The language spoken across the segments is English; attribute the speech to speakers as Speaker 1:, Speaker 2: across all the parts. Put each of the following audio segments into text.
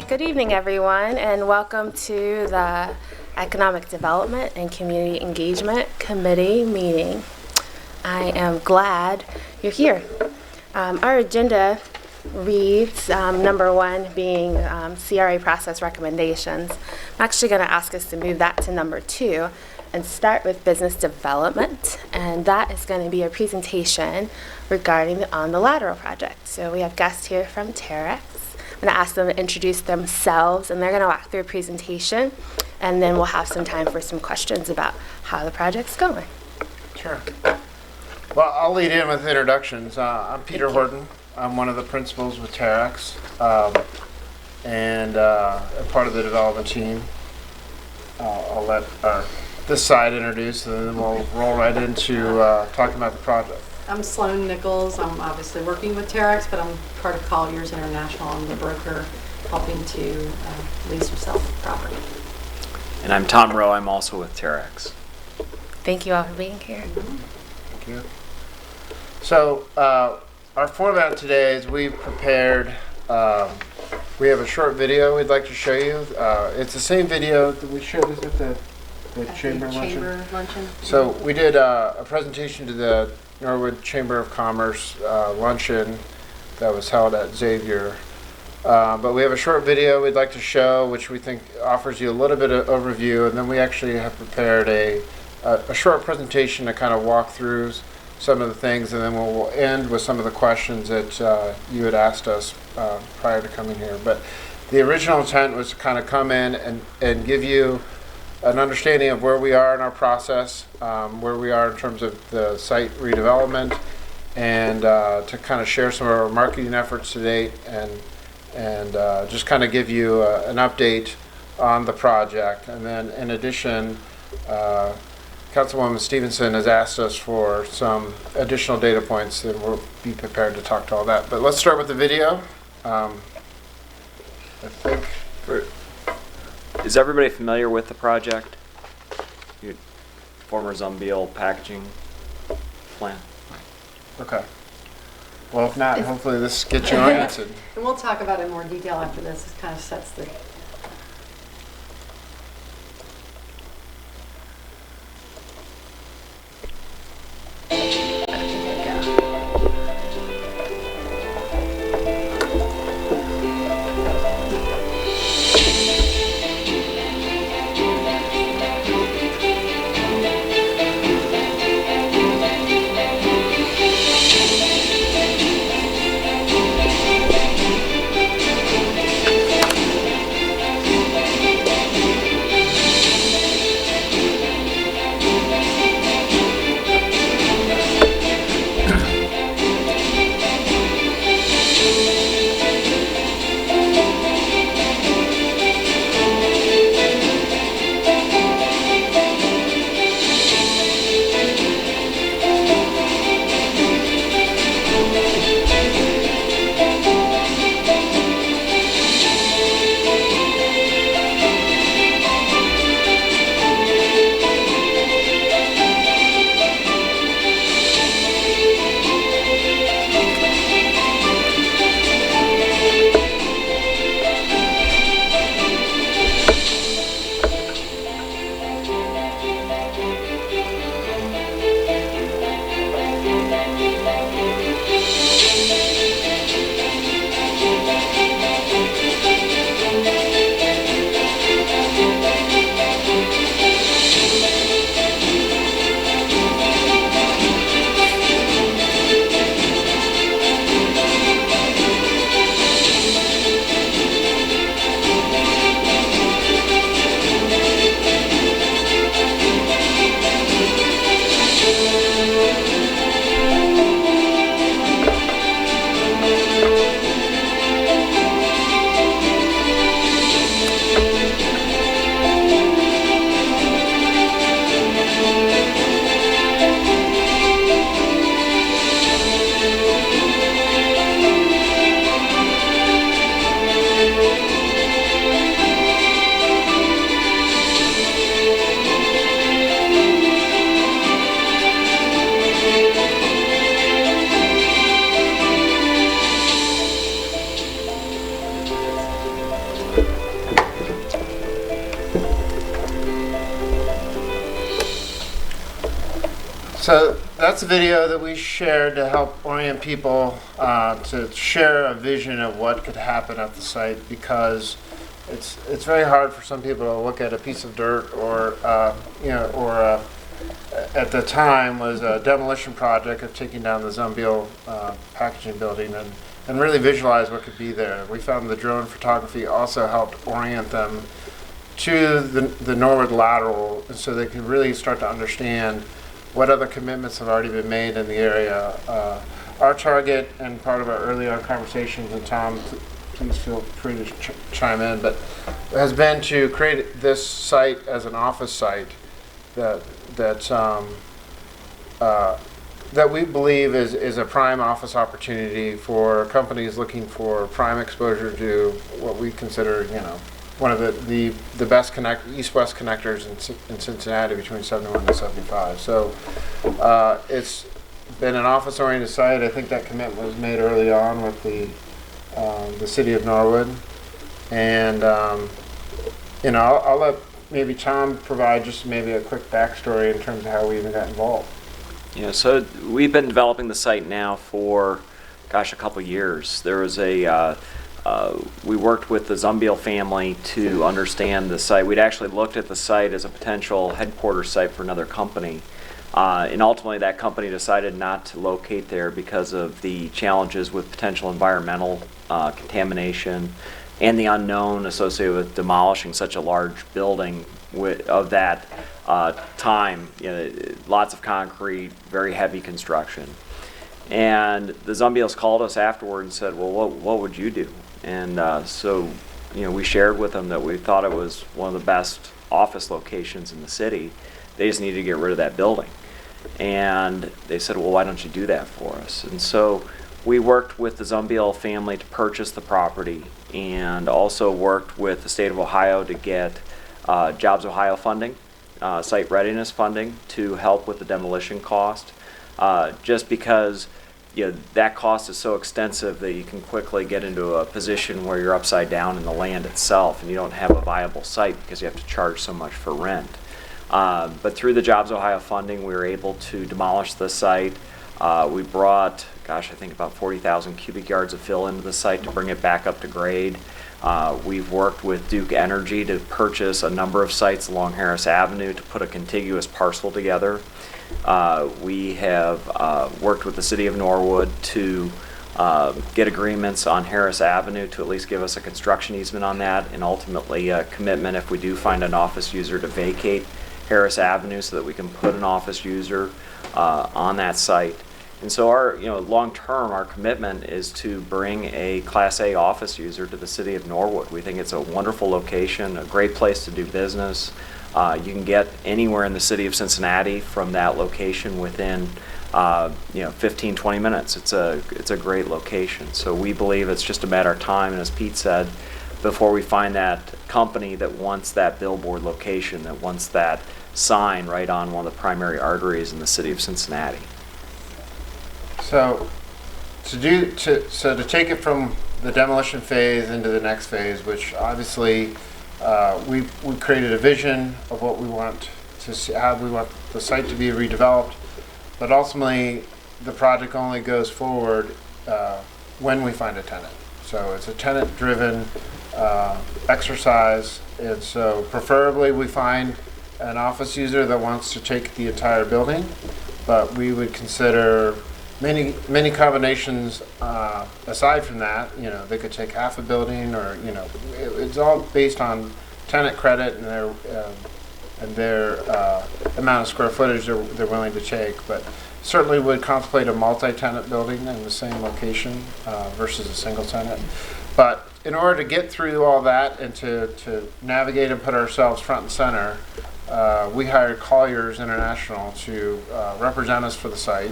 Speaker 1: Good evening, everyone, and welcome to the Economic Development and Community Engagement Committee meeting. I am glad you're here. Our agenda reads, number one being CRA Process Recommendations. I'm actually going to ask us to move that to number two and start with business development, and that is going to be a presentation regarding the On the Lateral project. So we have guests here from Terex. I'm going to ask them to introduce themselves, and they're going to walk through a presentation, and then we'll have some time for some questions about how the project's going.
Speaker 2: Sure. Well, I'll lead in with introductions. I'm Peter Horton. I'm one of the principals with Terex, and a part of the development team. I'll let this side introduce, and then we'll roll right into talking about the project.
Speaker 3: I'm Sloan Nichols. I'm obviously working with Terex, but I'm part of Colliers International. I'm the broker helping to lease or sell property.
Speaker 4: And I'm Tom Rowe. I'm also with Terex.
Speaker 1: Thank you all for being here.
Speaker 2: Thank you. So our format today is we've prepared, we have a short video we'd like to show you. It's the same video that we showed at the Chamber Luncheon. So we did a presentation to the Norwood Chamber of Commerce luncheon that was held at Xavier. But we have a short video we'd like to show, which we think offers you a little bit of overview, and then we actually have prepared a short presentation to kind of walk through some of the things, and then we'll end with some of the questions that you had asked us prior to coming here. But the original intent was to kind of come in and give you an understanding of where we are in our process, where we are in terms of the site redevelopment, and to kind of share some of our marketing efforts to date, and just kind of give you an update on the project. And then in addition, Councilwoman Stevenson has asked us for some additional data points, and we'll be prepared to talk to all that. But let's start with the video. I think
Speaker 4: Is everybody familiar with the project? Former Zumbiel packaging plant?
Speaker 2: Okay. Well, if not, hopefully this gets you oriented.
Speaker 3: And we'll talk about it in more detail after this. This kind of sets the...
Speaker 2: So that's a video that we shared to help orient people to share a vision of what could happen at the site, because it's very hard for some people to look at a piece of dirt or at the time was a demolition project of taking down the Zumbiel packaging building and really visualize what could be there. We found the drone photography also helped orient them to the Norwood lateral, and so they could really start to understand what other commitments have already been made in the area. Our target, and part of our earlier conversations, and Tom, please feel free to chime in, but has been to create this site as an office site that we believe is a prime office opportunity for companies looking for prime exposure to what we consider, one of the best east-west connectors in Cincinnati between 71 and 75. So it's been an office-oriented site. I think that commitment was made early on with the city of Norwood, and I'll let maybe Tom provide just maybe a quick backstory in terms of how we even got involved.
Speaker 4: Yeah, so we've been developing the site now for, a couple years. There was we worked with the Zumbiel family to understand the site. We'd actually looked at the site as a potential headquarters site for another company. And ultimately that company decided not to locate there because of the challenges with potential environmental contamination and the unknown associated with demolishing such a large building of that time. Lots of concrete, very heavy construction. And the Zumbiels called us afterward and said, well, what would you do? And so we shared with them that we thought it was one of the best office locations in the city. They just needed to get rid of that building. And they said, well, why don't you do that for us? And so we worked with the Zumbiel family to purchase the property, and also worked with the state of Ohio to get Jobs Ohio funding, site readiness funding, to help with the demolition cost, just because that cost is so extensive that you can quickly get into a position where you're upside down in the land itself and you don't have a viable site because you have to charge so much for rent. But through the Jobs Ohio funding, we were able to demolish the site. We brought, I think about 40,000 cubic yards of fill into the site to bring it back up to grade. We've worked with Duke Energy to purchase a number of sites along Harris Avenue to put a contiguous parcel together. We have worked with the city of Norwood to get agreements on Harris Avenue to at least give us a construction easement on that, and ultimately a commitment if we do find an office user to vacate Harris Avenue so that we can put an office user on that site. And so our, long term, our commitment is to bring a Class A office user to the city of Norwood. We think it's a wonderful location, a great place to do business. You can get anywhere in the city of Cincinnati from that location within 15, 20 minutes. It's a great location. So we believe it's just a matter of time, and as Pete said, before we find that company that wants that billboard location, that wants that sign right on one of the primary arteries in the city of Cincinnati.
Speaker 2: So to take it from the demolition phase into the next phase, which obviously we created a vision of what we want to see, how we want the site to be redeveloped, but ultimately the project only goes forward when we find a tenant. So it's a tenant-driven exercise, and so preferably we find an office user that wants to take the entire building, but we would consider many combinations aside from that. They could take half a building, or it's all based on tenant credit and their amount of square footage they're willing to take, but certainly would contemplate a multi-tenant building in the same location versus a single tenant. But in order to get through all that and to navigate and put ourselves front and center, we hired Colliers International to represent us for the site.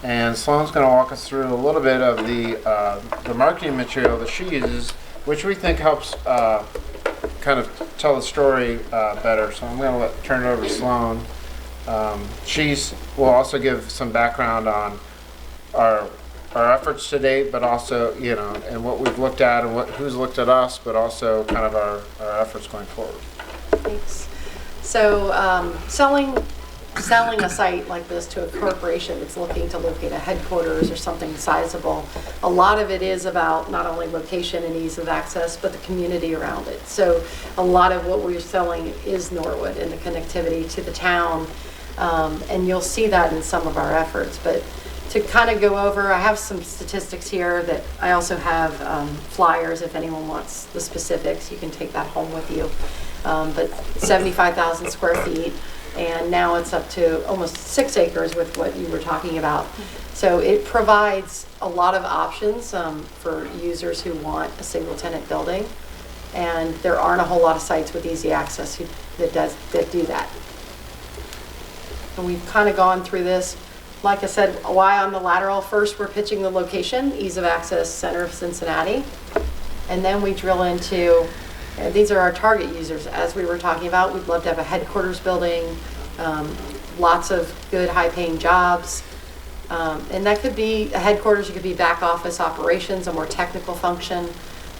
Speaker 2: And Sloan's going to walk us through a little bit of the marketing material that she uses, which we think helps kind of tell the story better. So I'm going to turn it over to Sloan. She will also give some background on our efforts to date, but also, and what we've looked at and who's looked at us, but also kind of our efforts going forward.
Speaker 3: Thanks. So selling selling a site like this to a corporation that's looking to locate a headquarters or something sizable, a lot of it is about not only location and ease of access, but the community around it. So a lot of what we're selling is Norwood and the connectivity to the town. And you'll see that in some of our efforts. But to kind of go over, I have some statistics here that I also have flyers if anyone wants the specifics. You can take that home with you. But 75,000 square feet, and now it's up to almost 6 acres with what you were talking about. So it provides a lot of options for users who want a single tenant building. And there aren't a whole lot of sites with easy access that do that. And we've kind of gone through this. Like I said, why on the lateral? First, we're pitching the location, ease of access, center of Cincinnati. And then we drill into, these are our target users. As we were talking about, we'd love to have a headquarters building, lots of good high-paying jobs. And that could be a headquarters, it could be back office operations, a more technical function,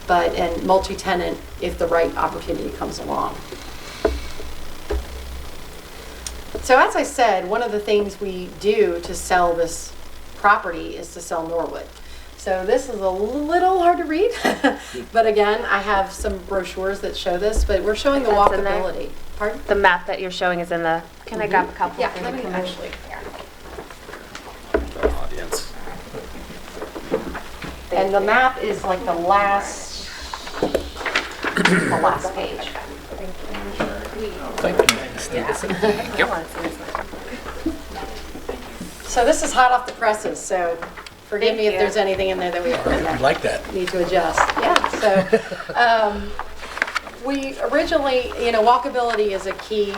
Speaker 3: and multi-tenant if the right opportunity comes along. So as I said, one of the things we do to sell this property is to sell Norwood. So this is a little hard to read, but again, I have some brochures that show this, but we're showing the
Speaker 1: That's in there?
Speaker 3: walkability. Pardon?
Speaker 1: The map that you're showing is in the, can I grab a couple?
Speaker 3: Yeah, let me actually.
Speaker 4: Audience.
Speaker 3: And the map is like the last page. So this is hot off the presses, so forgive me if there's anything in there that we
Speaker 5: like that.
Speaker 3: need to adjust. Yeah, so we originally, walkability is a key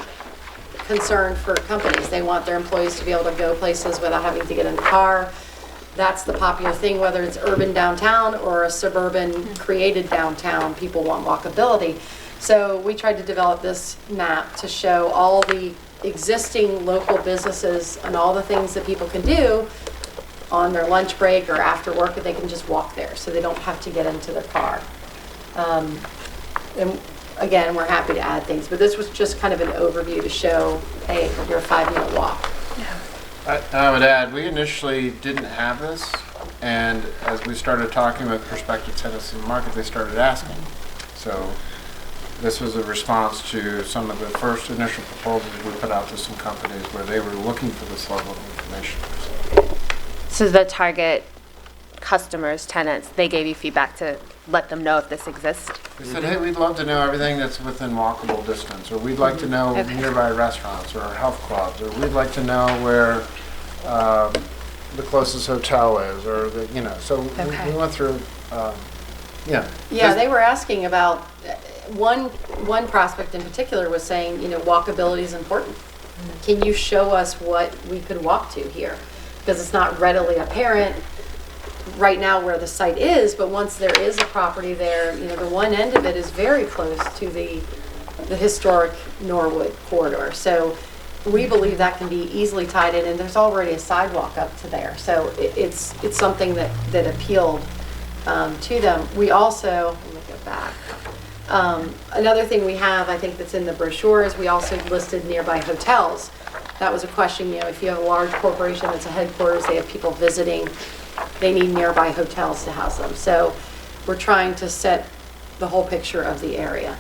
Speaker 3: concern for companies. They want their employees to be able to go places without having to get in the car. That's the popular thing, whether it's urban downtown or a suburban created downtown, people want walkability. So we tried to develop this map to show all the existing local businesses and all the things that people can do on their lunch break or after work, that they can just walk there, so they don't have to get into their car. And again, we're happy to add things, but this was just kind of an overview to show, hey, you're a 5-minute walk.
Speaker 2: I would add, we initially didn't have this, and as we started talking with prospective tenants in the market, they started asking. So this was a response to some of the first initial proposals we put out to some companies where they were looking for this level of information.
Speaker 1: So the target customers, tenants, they gave you feedback to let them know if this exists?
Speaker 2: They said, hey, we'd love to know everything that's within walkable distance, or we'd like to know nearby restaurants or health clubs, or we'd like to know where the closest hotel is, or so we went through,
Speaker 3: Yeah, they were asking about, one prospect in particular was saying, walkability is important. Can you show us what we could walk to here? Because it's not readily apparent right now where the site is, but once there is a property there, the one end of it is very close to the historic Norwood corridor. So we believe that can be easily tied in, and there's already a sidewalk up to there. So it's something that appealed to them. We also, let me go back. Another thing we have, I think that's in the brochure, is we also listed nearby hotels. That was a question, if you have a large corporation that's a headquarters, they have people visiting, they need nearby hotels to house them. So we're trying to set the whole picture of the area.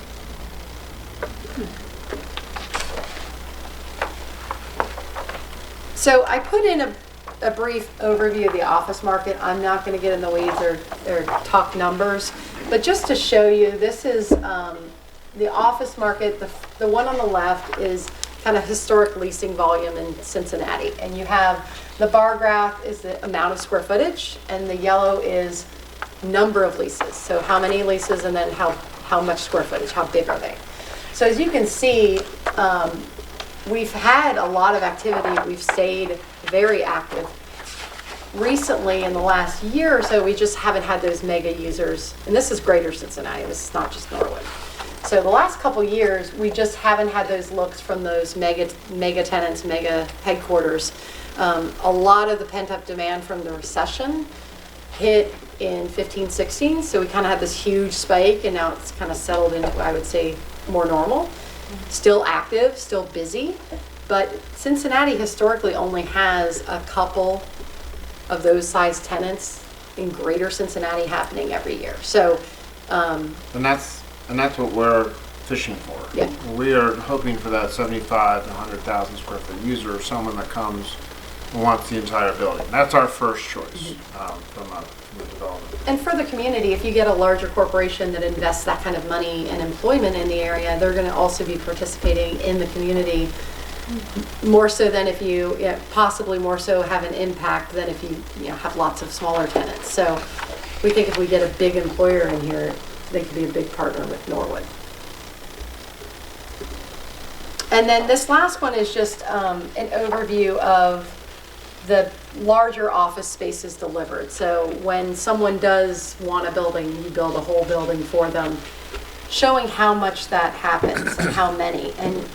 Speaker 3: So I put in a brief overview of the office market. I'm not going to get in the weeds or talk numbers, but just to show you, this is the office market. The one on the left is kind of historic leasing volume in Cincinnati. And you have the bar graph is the amount of square footage, and the yellow is number of leases. So how many leases, and then how much square footage, how big are they? So as you can see, we've had a lot of activity. We've stayed very active. Recently, in the last year or so, we just haven't had those mega users. And this is greater Cincinnati. This is not just Norwood. So the last couple years, we just haven't had those looks from those mega tenants, mega headquarters. A lot of the pent-up demand from the recession hit in 15, 16. So we kind of had this huge spike, and now it's kind of settled into, I would say, more normal. Still active, still busy, but Cincinnati historically only has a couple of those size tenants in greater Cincinnati happening every year. So,
Speaker 2: And that's what we're fishing for.
Speaker 3: Yeah.
Speaker 2: We are hoping for that 75 to 100,000 square foot user, someone that comes and wants the entire building. That's our first choice from the development.
Speaker 3: and for the community, if you get a larger corporation that invests that kind of money and employment in the area, they're going to also be participating in the community more so than if you, possibly more so have an impact than if you have lots of smaller tenants. So we think if we get a big employer in here, they could be a big partner with Norwood. And then this last one is just an overview of the larger office spaces delivered. So when someone does want a building, you build a whole building for them, showing how much that happens and how many. And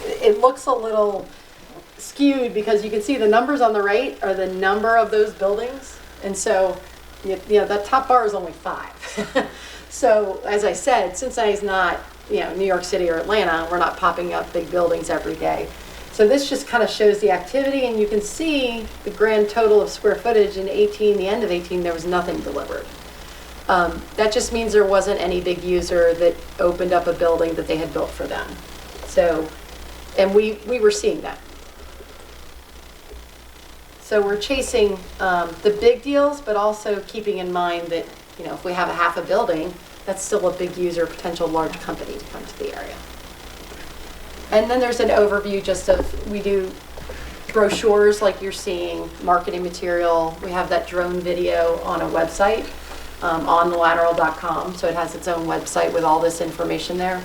Speaker 3: it looks a little skewed because you can see the numbers on the right are the number of those buildings. And so, that top bar is only 5. So as I said, Cincinnati's not, New York City or Atlanta, we're not popping up big buildings every day. So this just kind of shows the activity, and you can see the grand total of square footage in 18, the end of 18, there was nothing delivered. That just means there wasn't any big user that opened up a building that they had built for them. So, and we were seeing that. So we're chasing the big deals, but also keeping in mind that, if we have a half a building, that's still a big user, potential large company to come to the area. And then there's an overview just of, we do brochures like you're seeing, marketing material. We have that drone video on a website, on thelateral.com. So it has its own website with all this information there.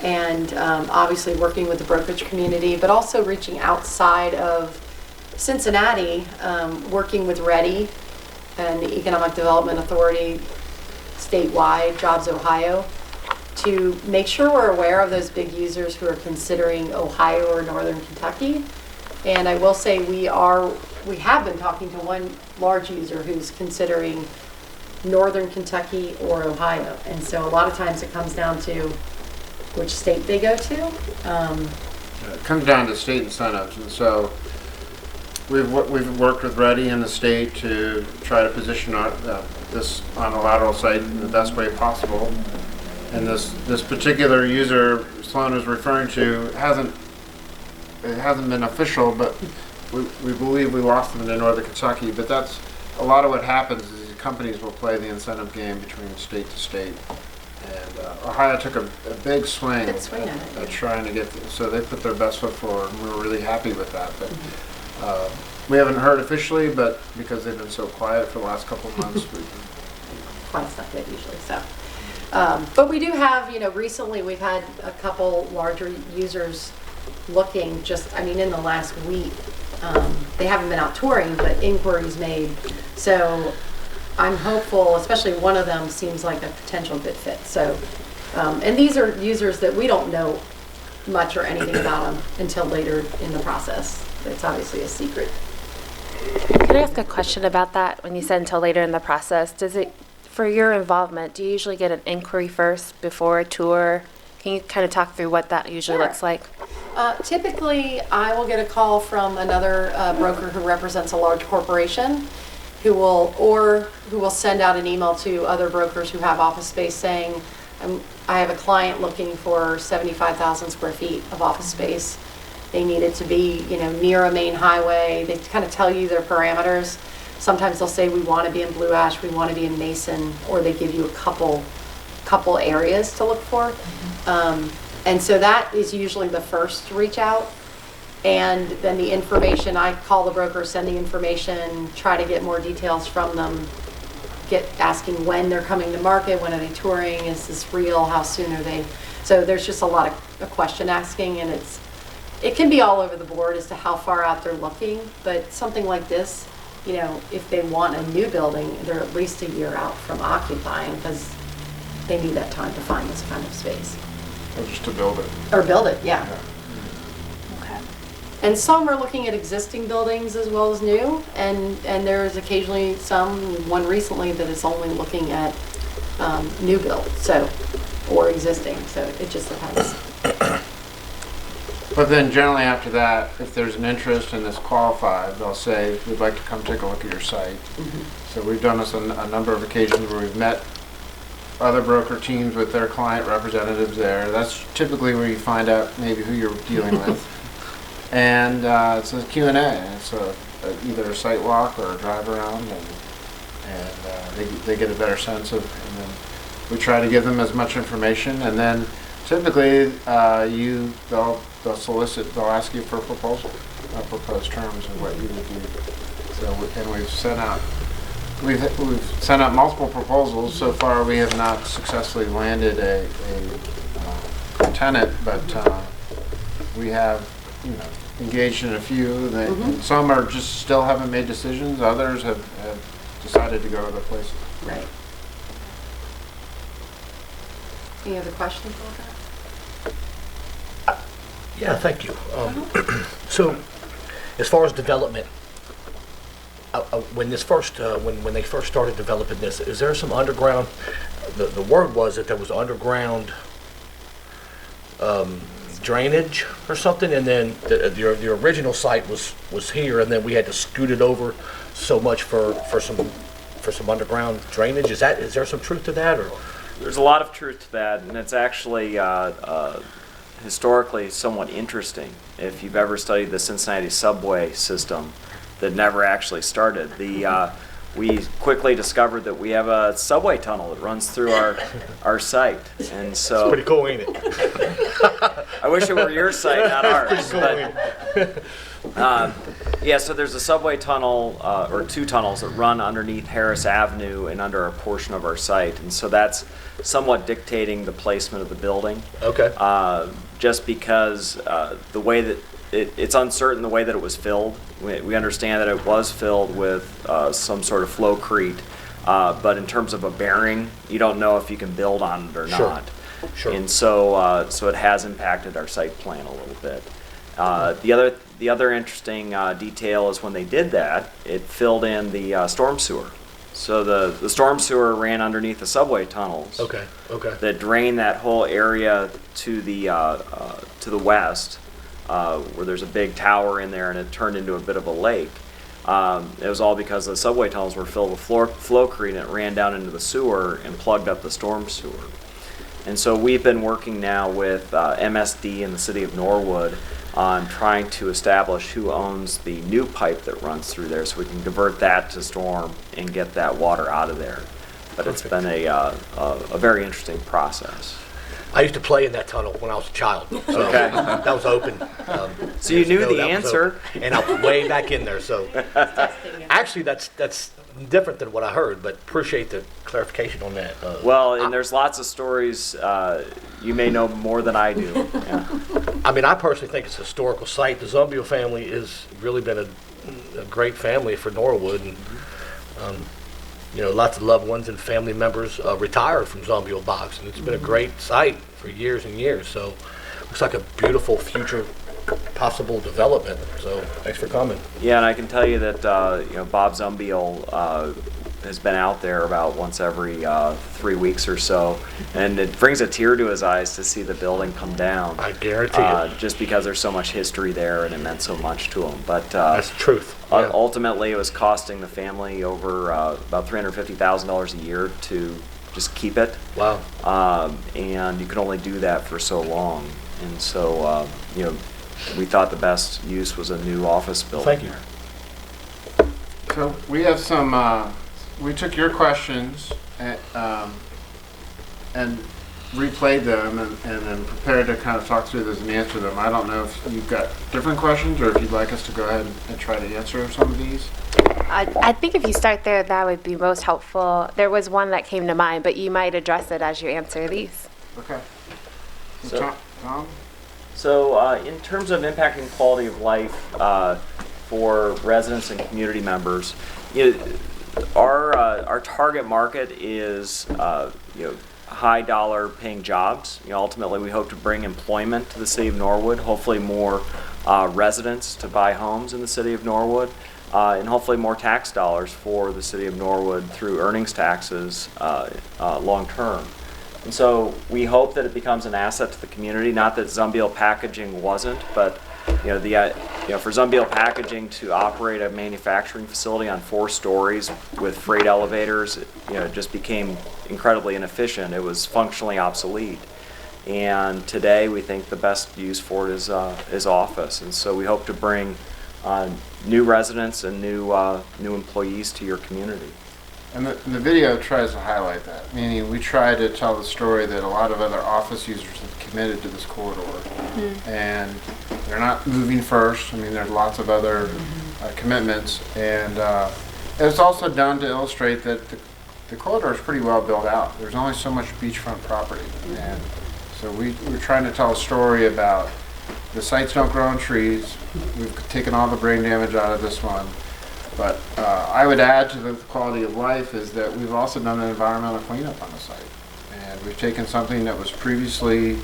Speaker 3: And obviously working with the brokerage community, but also reaching outside of Cincinnati, working with READY and the Economic Development Authority statewide, Jobs Ohio, to make sure we're aware of those big users who are considering Ohio or Northern Kentucky. And I will say we have been talking to one large user who's considering Northern Kentucky or Ohio. And so a lot of times it comes down to which state they go to.
Speaker 2: It comes down to state incentives, and so we've worked with READY in the state to try to position this on a lateral site in the best way possible. And this particular user Sloan is referring to hasn't been official, but we believe we lost them into Northern Kentucky. But that's a lot of what happens is these companies will play the incentive game between state to state. And Ohio took a big swing at trying to get, so they put their best foot forward, and we're really happy with that. But we haven't heard officially, but because they've been so quiet for the last couple of months,
Speaker 3: Quiet's not good usually, so. But we do have, recently we've had a couple larger users looking in the last week. They haven't been out touring, but inquiries made. So I'm hopeful, especially one of them seems like a potential good fit. So, and these are users that we don't know much or anything about them until later in the process. It's obviously a secret.
Speaker 1: Can I ask a question about that? When you said until later in the process, for your involvement, do you usually get an inquiry first before a tour? Can you kind of talk through what that usually looks like?
Speaker 3: Typically, I will get a call from another broker who represents a large corporation who will send out an email to other brokers who have office space saying, I have a client looking for 75,000 square feet of office space. They need it to be, near a main highway. They kind of tell you their parameters. Sometimes they'll say, we want to be in Blue Ash, we want to be in Mason, or they give you a couple areas to look for. And so that is usually the first reach out. And then the information, I call the broker, send the information, try to get more details from them, asking when they're coming to market, when are they touring, is this real, how soon are they? So there's just a lot of question asking, and it can be all over the board as to how far out they're looking, but something like this, if they want a new building, they're at least a year out from occupying because they need that time to find this kind of space.
Speaker 2: or just to build it.
Speaker 3: Or build it, yeah.
Speaker 1: Okay.
Speaker 3: And some are looking at existing buildings as well as new, and there's occasionally one recently that is only looking at new build, or existing, so it just depends.
Speaker 2: But then generally after that, if there's an interest and it's qualified, they'll say, we'd like to come take a look at your site. So we've done this on a number of occasions where we've met other broker teams with their client representatives there. That's typically where you find out maybe who you're dealing with. And it's a Q&A. It's either a site walk or a drive around, and they get a better sense of, and then we try to give them as much information, and then typically they'll solicit, they'll ask you for a proposal, proposed terms of what you would do. So, and we've sent out multiple proposals. So far, we have not successfully landed a tenant, but we have, engaged in a few. And some are just still haven't made decisions. Others have decided to go other places.
Speaker 3: Right. Any other questions on that?
Speaker 5: Yeah, thank you. So, as far as development, when they first started developing this, is there some underground? The word was that there was underground drainage or something, and then the original site was here, and then we had to scoot it over so much for some underground drainage. Is there some truth to that, or?
Speaker 4: There's a lot of truth to that, and it's actually historically somewhat interesting. If you've ever studied the Cincinnati subway system that never actually started, we quickly discovered that we have a subway tunnel that runs through our site, and so
Speaker 5: It's pretty cool, ain't it?
Speaker 4: I wish it were your site, not ours.
Speaker 5: Pretty cool, ain't it?
Speaker 4: Yeah, so there's a subway tunnel, or two tunnels that run underneath Harris Avenue and under a portion of our site, and so that's somewhat dictating the placement of the building.
Speaker 5: Okay.
Speaker 4: Just because the way that it's uncertain the way that it was filled. We understand that it was filled with some sort of flowcrete, but in terms of a bearing, you don't know if you can build on it or
Speaker 5: Sure.
Speaker 4: not.
Speaker 5: Sure.
Speaker 4: And so it has impacted our site plan a little bit. The other interesting detail is when they did that, it filled in the storm sewer. So the storm sewer ran underneath the subway tunnels.
Speaker 5: Okay.
Speaker 4: That drained that whole area to the west, where there's a big tower in there, and it turned into a bit of a lake. It was all because the subway tunnels were filled with flowcrete, and it ran down into the sewer and plugged up the storm sewer. And so we've been working now with MSD in the city of Norwood on trying to establish who owns the new pipe that runs through there, so we can convert that to storm and get that water out of there. But It's been a very interesting process.
Speaker 5: I used to play in that tunnel when I was a child. So
Speaker 4: Okay.
Speaker 5: that was open.
Speaker 4: So you knew the
Speaker 5: that was
Speaker 4: answer.
Speaker 5: open. And I was way back in there. So actually, that's different than what I heard, but appreciate the clarification on that.
Speaker 4: Well, and there's lots of stories. You may know more than I do. Yeah.
Speaker 5: I mean, I personally think it's a historical site. The Zumbiel family has really been a great family for Norwood, and lots of loved ones and family members retired from Zumbiel Box, and it's been a great site for years and years. So, looks like a beautiful future possible development. So, thanks for coming.
Speaker 4: Yeah, and I can tell you that Bob Zumbiel has been out there about once every 3 weeks or so, and it brings a tear to his eyes to see the building come down.
Speaker 5: I guarantee it.
Speaker 4: Just because there's so much history there, and it meant so much to him. But
Speaker 5: That's the truth. Yeah.
Speaker 4: ultimately, it was costing the family over about $350,000 a year to just keep it.
Speaker 5: Wow.
Speaker 4: And you can only do that for so long, and so we thought the best use was a new office building.
Speaker 5: Thank you.
Speaker 2: So we have some, we took your questions and replayed them and then prepared to kind of talk through this and answer them. I don't know if you've got different questions or if you'd like us to go ahead and try to answer some of these.
Speaker 1: I think if you start there, that would be most helpful. There was one that came to mind, but you might address it as you answer these.
Speaker 2: Okay.
Speaker 4: So-
Speaker 2: Tom?
Speaker 4: So in terms of impacting quality of life for residents and community members, our target market is high dollar paying jobs. Ultimately, we hope to bring employment to the city of Norwood, hopefully more residents to buy homes in the city of Norwood, and hopefully more tax dollars for the city of Norwood through earnings taxes long term. And so we hope that it becomes an asset to the community, not that Zumbiel Packaging wasn't, but for Zumbiel Packaging to operate a manufacturing facility on 4 stories with freight elevators, it just became incredibly inefficient. It was functionally obsolete. And today we think the best use for it is office. And so we hope to bring new residents and new employees to your community.
Speaker 2: And the video tries to highlight that, meaning we try to tell the story that a lot of other office users have committed to this corridor. And they're not moving first. I mean, there's lots of other commitments. And it's also done to illustrate that the corridor is pretty well built out. There's only so much beachfront property. And so we're trying to tell a story about the sites don't grow on trees. We've taken all the brain damage out of this one. But I would add to the quality of life is that we've also done an environmental cleanup on the site. And we've taken something that was previously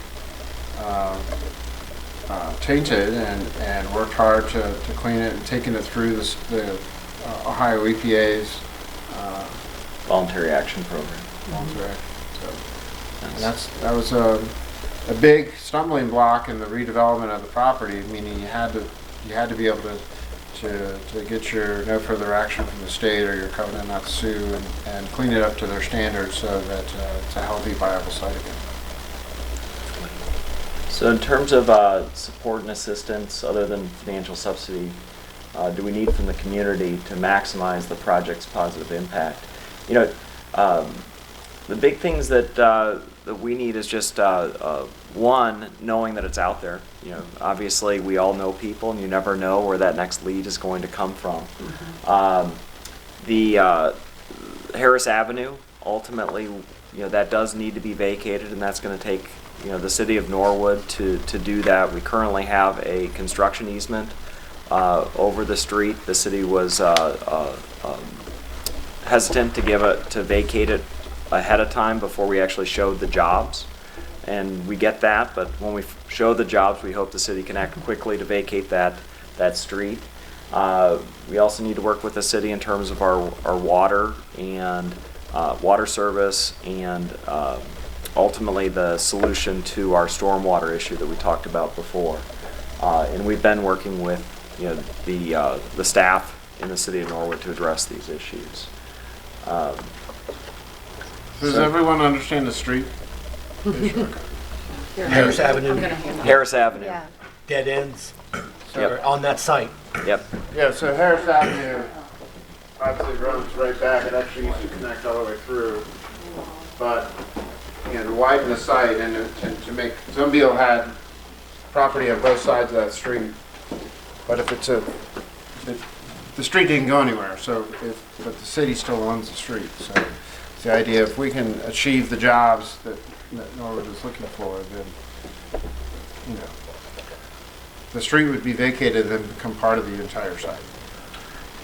Speaker 2: tainted and worked hard to clean it and taken it through the Ohio EPA's
Speaker 4: Voluntary Action Program.
Speaker 2: voluntary. So, and that was a big stumbling block in the redevelopment of the property, meaning you had to be able to get your no further action from the state or your covenant not to sue and clean it up to their standards so that it's a healthy, viable site again.
Speaker 4: So in terms of support and assistance, other than financial subsidy, do we need from the community to maximize the project's positive impact? The big things that we need is just one, knowing that it's out there. Obviously we all know people, and you never know where that next lead is going to come from. The Harris Avenue, ultimately, that does need to be vacated, and that's going to take the city of Norwood to do that. We currently have a construction easement over the street. The city was hesitant to vacate it ahead of time before we actually showed the jobs, and we get that, but when we show the jobs, we hope the city can act quickly to vacate that street. We also need to work with the city in terms of our water and water service, and ultimately the solution to our stormwater issue that we talked about before. And we've been working with the staff in the city of Norwood to address these issues.
Speaker 2: Does everyone understand the street?
Speaker 5: Harris Avenue,
Speaker 4: Harris Avenue.
Speaker 1: Yeah.
Speaker 5: dead ends
Speaker 4: Yep.
Speaker 5: on that site.
Speaker 4: Yep.
Speaker 2: Yeah, so Harris Avenue obviously runs right back. It actually used to connect all the way through. But, to widen the site and to make, Zumbiel had property on both sides of that street. But if the street didn't go anywhere, but the city still owns the street. So it's the idea, if we can achieve the jobs that Norwood is looking for, then, the street would be vacated and become part of the entire site.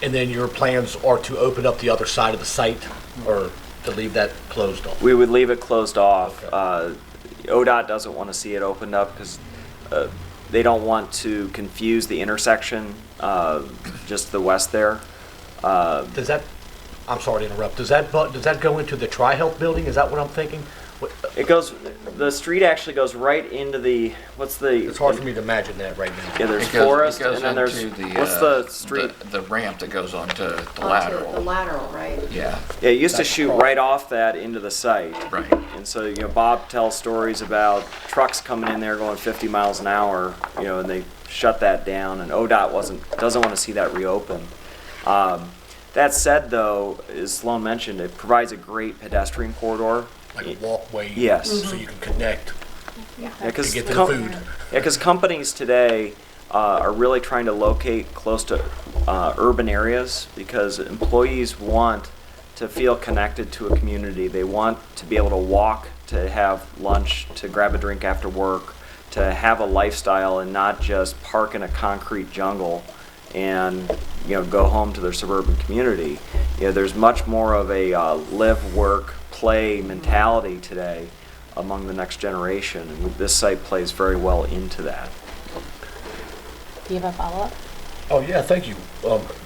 Speaker 5: And then your plans are to open up the other side of the site, or to leave that closed off?
Speaker 4: We would leave it closed off.
Speaker 5: Okay.
Speaker 4: ODOT doesn't want to see it opened up because they don't want to confuse the intersection, just to the west there.
Speaker 5: Does that, I'm sorry to interrupt, does that go into the Tri-Health building? Is that what I'm thinking?
Speaker 4: The street actually goes right into
Speaker 5: It's hard for me to imagine that right now.
Speaker 4: Yeah, there's
Speaker 6: It goes
Speaker 4: forest,
Speaker 6: into
Speaker 4: and then there's,
Speaker 6: the,
Speaker 4: what's the street?
Speaker 6: The ramp that goes onto the
Speaker 3: Onto the
Speaker 6: lateral.
Speaker 3: lateral, right?
Speaker 6: Yeah,
Speaker 4: Yeah, it used to
Speaker 5: That's
Speaker 4: shoot
Speaker 5: cross.
Speaker 4: right off that into the site.
Speaker 6: right.
Speaker 4: And so, Bob tells stories about trucks coming in there going 50 miles an hour, and they shut that down, and ODOT doesn't want to see that reopen. That said, though, as Sloan mentioned, it provides a great pedestrian corridor.
Speaker 5: Like a walkway?
Speaker 4: Yes.
Speaker 5: So you can connect
Speaker 4: Yeah,
Speaker 5: to
Speaker 4: 'cause
Speaker 5: get to the food.
Speaker 4: Yeah, because companies today are really trying to locate close to urban areas because employees want to feel connected to a community. They want to be able to walk, to have lunch, to grab a drink after work, to have a lifestyle and not just park in a concrete jungle and go home to their suburban community. There's much more of a live, work, play mentality today among the next generation, and this site plays very well into that.
Speaker 1: Do you have a follow-up?
Speaker 5: Oh, yeah, thank you.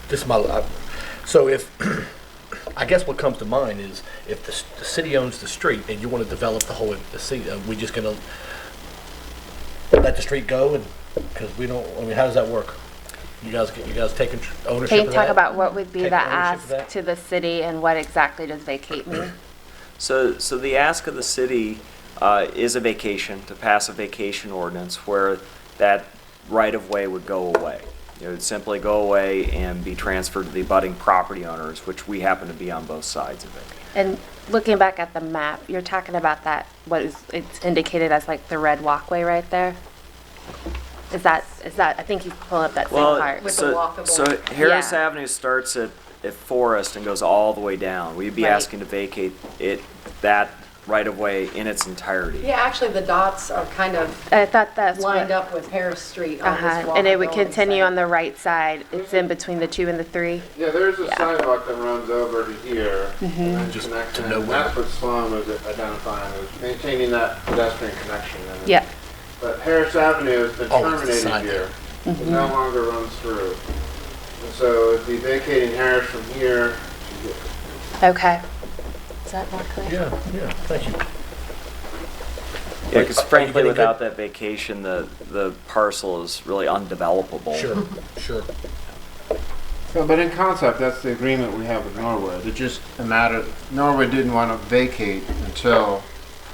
Speaker 5: This is my, so if I guess what comes to mind is if the city owns the street and you want to develop the city, we just gonna let the street go and, because we don't, I mean, how does that work? You guys taking ownership
Speaker 1: Can
Speaker 5: of
Speaker 1: you
Speaker 5: that?
Speaker 1: talk about what would be the
Speaker 5: Taking ownership of
Speaker 1: ask
Speaker 5: that?
Speaker 1: to the city and what exactly does vacate mean?
Speaker 4: So the ask of the city is a vacation, to pass a vacation ordinance where that right-of-way would go away. It would simply go away and be transferred to the abutting property owners, which we happen to be on both sides of it.
Speaker 1: And looking back at the map, you're talking about that, it's indicated as like the red walkway right there? Is that, I think you pull up that same part.
Speaker 3: With the walkable.
Speaker 4: So Harris
Speaker 1: Yeah.
Speaker 4: Avenue starts at Forest and goes all the way down. We'd be
Speaker 1: Right.
Speaker 4: asking to vacate that right-of-way in its entirety.
Speaker 3: Yeah, actually, the dots are kind of
Speaker 1: I thought that's
Speaker 3: lined
Speaker 1: what,
Speaker 3: up with Harris Street on this
Speaker 1: and it would
Speaker 3: walkability
Speaker 1: continue
Speaker 3: site.
Speaker 1: on the right side. It's in between the 2 and the 3.
Speaker 2: Yeah, there's a
Speaker 1: Yeah.
Speaker 2: sidewalk that runs over to here and then
Speaker 5: Just
Speaker 2: connects
Speaker 5: to
Speaker 2: in.
Speaker 5: know
Speaker 2: And
Speaker 5: where-
Speaker 2: that's what Sloan was identifying, was maintaining that pedestrian connection. And-
Speaker 1: Yeah.
Speaker 2: But Harris Avenue has been
Speaker 5: Oh, it's the
Speaker 2: terminated
Speaker 5: side
Speaker 2: here. It no longer runs through. And so it'd be vacating Harris from here to here.
Speaker 1: Okay. Is that more clear?
Speaker 5: Yeah, thank you.
Speaker 4: Yeah, because
Speaker 5: Are you
Speaker 4: frankly,
Speaker 5: getting
Speaker 4: without
Speaker 5: good-
Speaker 4: that vacation, the parcel is really undevelopable.
Speaker 5: Sure.
Speaker 2: So, but in concept, that's the agreement we have with Norwood. It just a matter, Norwood didn't want to vacate until,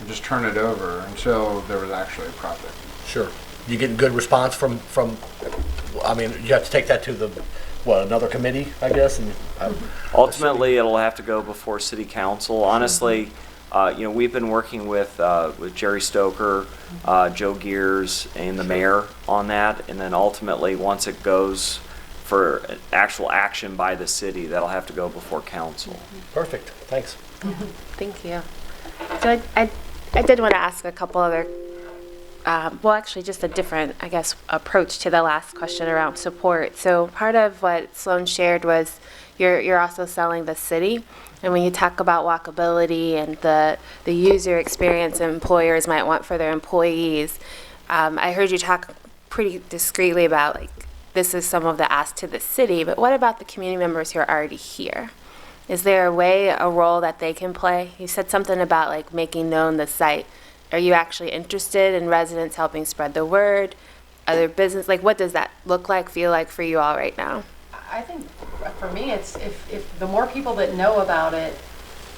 Speaker 2: just turn it over until there was actually a project.
Speaker 5: Sure. You getting good response from, I mean, you have to take that to another committee, I guess, and.
Speaker 4: Ultimately, it'll have to go before city council. Honestly, we've been working with Jerry Stoker, Joe Gears, and the mayor on that. And then ultimately, once it goes for actual action by the city, that'll have to go before council.
Speaker 5: Perfect, thanks.
Speaker 1: Thank you. So I did want to ask a couple other, well, actually just a different, I guess, approach to the last question around support. So part of what Sloan shared was you're also selling the city. And when you talk about walkability and the user experience employers might want for their employees, I heard you talk pretty discreetly about like, this is some of the ask to the city, but what about the community members who are already here? Is there a role that they can play? You said something about like making known the site. Are you actually interested in residents helping spread the word? Other business, like what does that look like, feel like for you all right now?
Speaker 3: I think for me, it's if the more people that know about it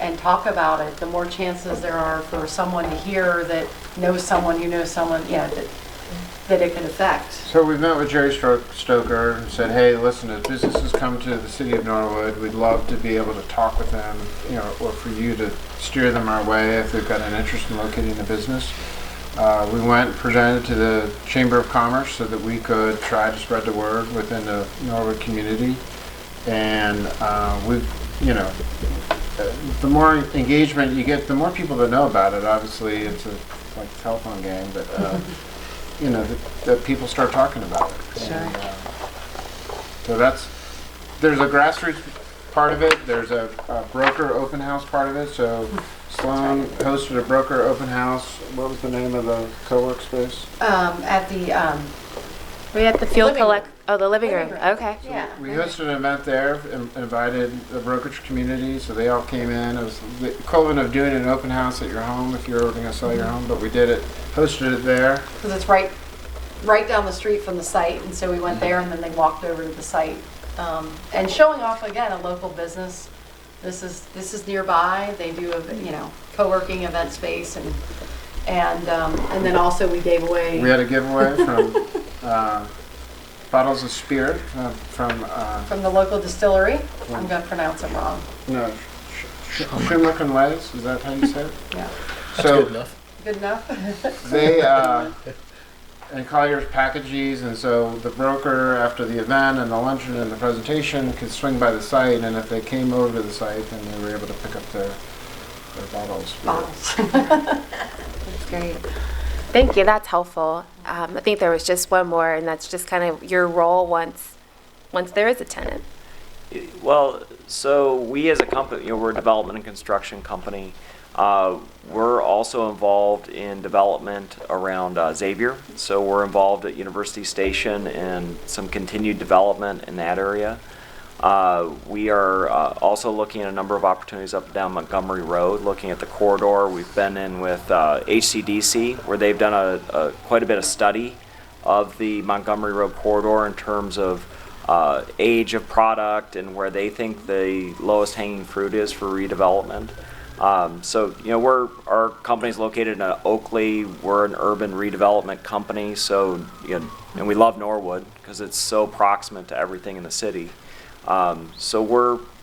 Speaker 3: and talk about it, the more chances there are for someone to hear that knows someone who knows someone, that it can affect.
Speaker 2: So we met with Jerry Stoker and said, hey, listen, if businesses come to the city of Norwood, we'd love to be able to talk with them, or for you to steer them our way if they've got an interest in locating a business. We went and presented to the Chamber of Commerce so that we could try to spread the word within the Norwood community. And the more engagement you get, the more people that know about it. Obviously, it's like a telephone game, but that people start talking about it.
Speaker 1: Sure.
Speaker 2: And, so there's a grassroots part of it. There's a broker open house part of it. So Sloan hosted a broker open house. What was the name of the co-work space?
Speaker 3: At the,
Speaker 1: We're at the field
Speaker 3: Living
Speaker 1: collect,
Speaker 3: room.
Speaker 1: oh, the living room,
Speaker 3: Living room.
Speaker 1: okay.
Speaker 3: yeah.
Speaker 2: We hosted an event there and invited the brokerage community, so they all came in. It was the equivalent of doing an open house at your home if you were going to sell your home, but we did it, hosted it there.
Speaker 3: Because it's right down the street from the site, and so we went there, and then they walked over to the site. And showing off, again, a local business. This is nearby. They do a, co-working event space, and then also we gave away.
Speaker 2: We had a giveaway from bottles of spirit from
Speaker 3: the local distillery. I'm going to pronounce it wrong.
Speaker 2: no, Schumacher and Leys, is that how you say it?
Speaker 3: Yeah.
Speaker 5: That's
Speaker 2: So
Speaker 5: good enough.
Speaker 3: Good enough?
Speaker 2: they and Collier's packages, and so the broker after the event and the luncheon and the presentation could swing by the site, and if they came over to the site, then they were able to pick up their bottles.
Speaker 3: Bottles.
Speaker 1: That's great. Thank you, that's helpful. I think there was just one more, and that's just kind of your role once there is a tenant.
Speaker 4: Well, so we as a company, we're a development and construction company. We're also involved in development around Xavier. So we're involved at University Station and some continued development in that area. We are also looking at a number of opportunities up and down Montgomery Road, looking at the corridor. We've been in with HCDC, where they've done quite a bit of study of the Montgomery Road corridor in terms of age of product and where they think the lowest hanging fruit is for redevelopment. So, our company's located in Oakley. We're an urban redevelopment company, so, and we love Norwood because it's so proximate to everything in the city. So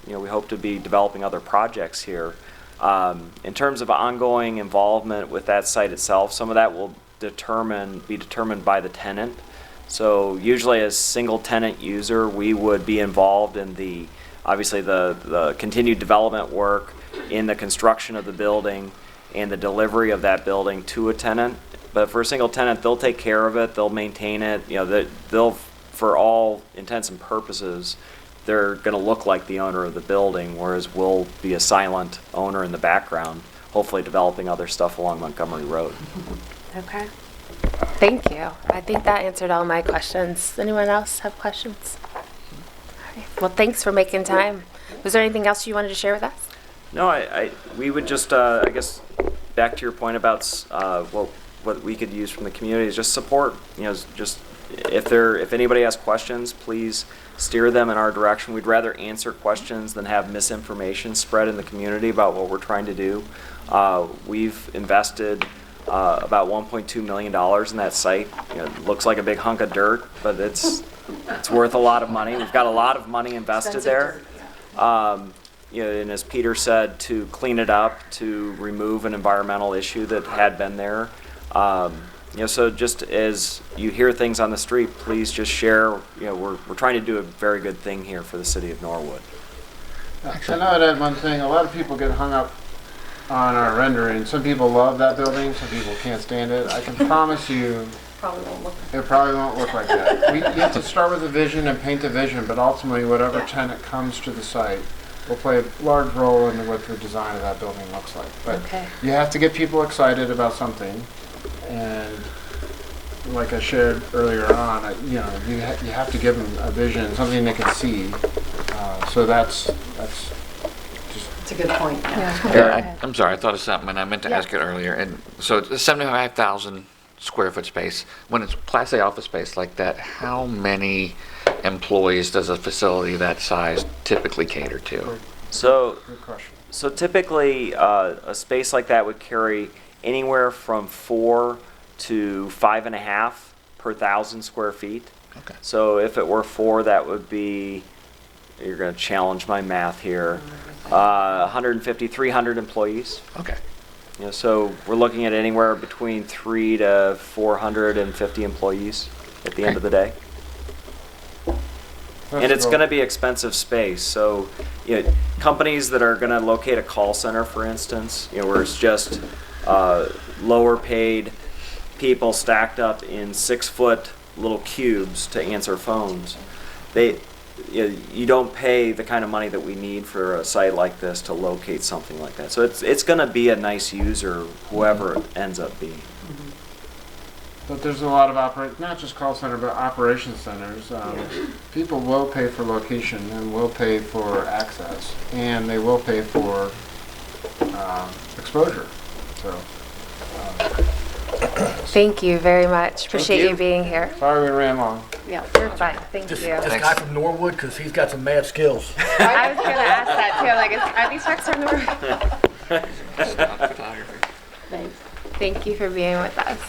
Speaker 4: we hope to be developing other projects here. In terms of ongoing involvement with that site itself, some of that will be determined by the tenant. So usually as single tenant user, we would be involved in obviously the continued development work in the construction of the building and the delivery of that building to a tenant. But for a single tenant, they'll take care of it, they'll maintain it, they'll, for all intents and purposes, they're going to look like the owner of the building, whereas we'll be a silent owner in the background, hopefully developing other stuff along Montgomery Road.
Speaker 1: Okay. Thank you. I think that answered all my questions. Anyone else have questions? All right. Well, thanks for making time. Was there anything else you wanted to share with us?
Speaker 4: No, we would just, I guess, back to your point about what we could use from the community is just support. Just if anybody has questions, please steer them in our direction. We'd rather answer questions than have misinformation spread in the community about what we're trying to do. We've invested about $1.2 million in that site. It looks like a big hunk of dirt, but it's worth a lot of money. We've got a lot of money invested there. And as Peter said, to clean it up, to remove an environmental issue that had been there. So just as you hear things on the street, please just share. We're trying to do a very good thing here for the city of Norwood.
Speaker 2: I know I'd add one thing. A lot of people get hung up on our rendering. Some people love that building. Some people can't stand it. I can promise you it probably won't look like that. You have to start with a vision and paint a vision, but ultimately whatever tenant comes to the site will play a large role in what the design of that building looks like. But you have to get people excited about something, and like I shared earlier on, you have to give them a vision, something they can see. So that's just.
Speaker 3: It's a good point.
Speaker 6: I'm sorry, I thought of something and I meant to ask it earlier. And so it's a 75,000 square foot space. When it's Class A office space like that, how many employees does a facility that size typically cater to?
Speaker 2: Good question.
Speaker 4: So typically, a space like that would carry anywhere from 4 to 5.5 per 1,000 square feet.
Speaker 6: Okay.
Speaker 4: So if it were 4, that would be, you're going to challenge my math here, 150, 300 employees.
Speaker 6: Okay.
Speaker 4: So we're looking at anywhere between 300 to 450 employees at the end of the day. And it's going to be expensive space. So, companies that are going to locate a call center, for instance, where it's just lower paid people stacked up in 6-foot little cubes to answer phones. You don't pay the kind of money that we need for a site like this to locate something like that. So it's going to be a nice user, whoever it ends up being.
Speaker 2: But there's a lot of not just call center, but operation centers. People will pay for location and will pay for access, and they will pay for exposure. So.
Speaker 1: Thank you very much. Appreciate you being here.
Speaker 2: Sorry we ran long.
Speaker 1: Yeah, you're fine. Thank you.
Speaker 5: This guy from Norwood, because he's got some mad skills.
Speaker 1: I was going to ask that too. Are these trucks from Norwood?
Speaker 3: Thanks.
Speaker 1: Thank you for being with us.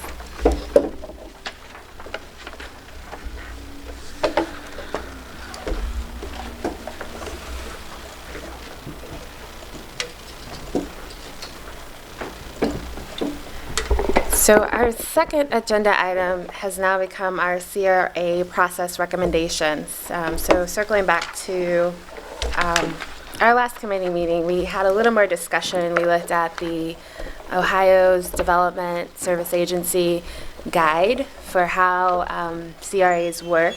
Speaker 1: So our second agenda item has now become our CRA Process Recommendations. So circling back to our last committee meeting, we had a little more discussion. We looked at the Ohio's Development Service Agency guide for how CRAs work.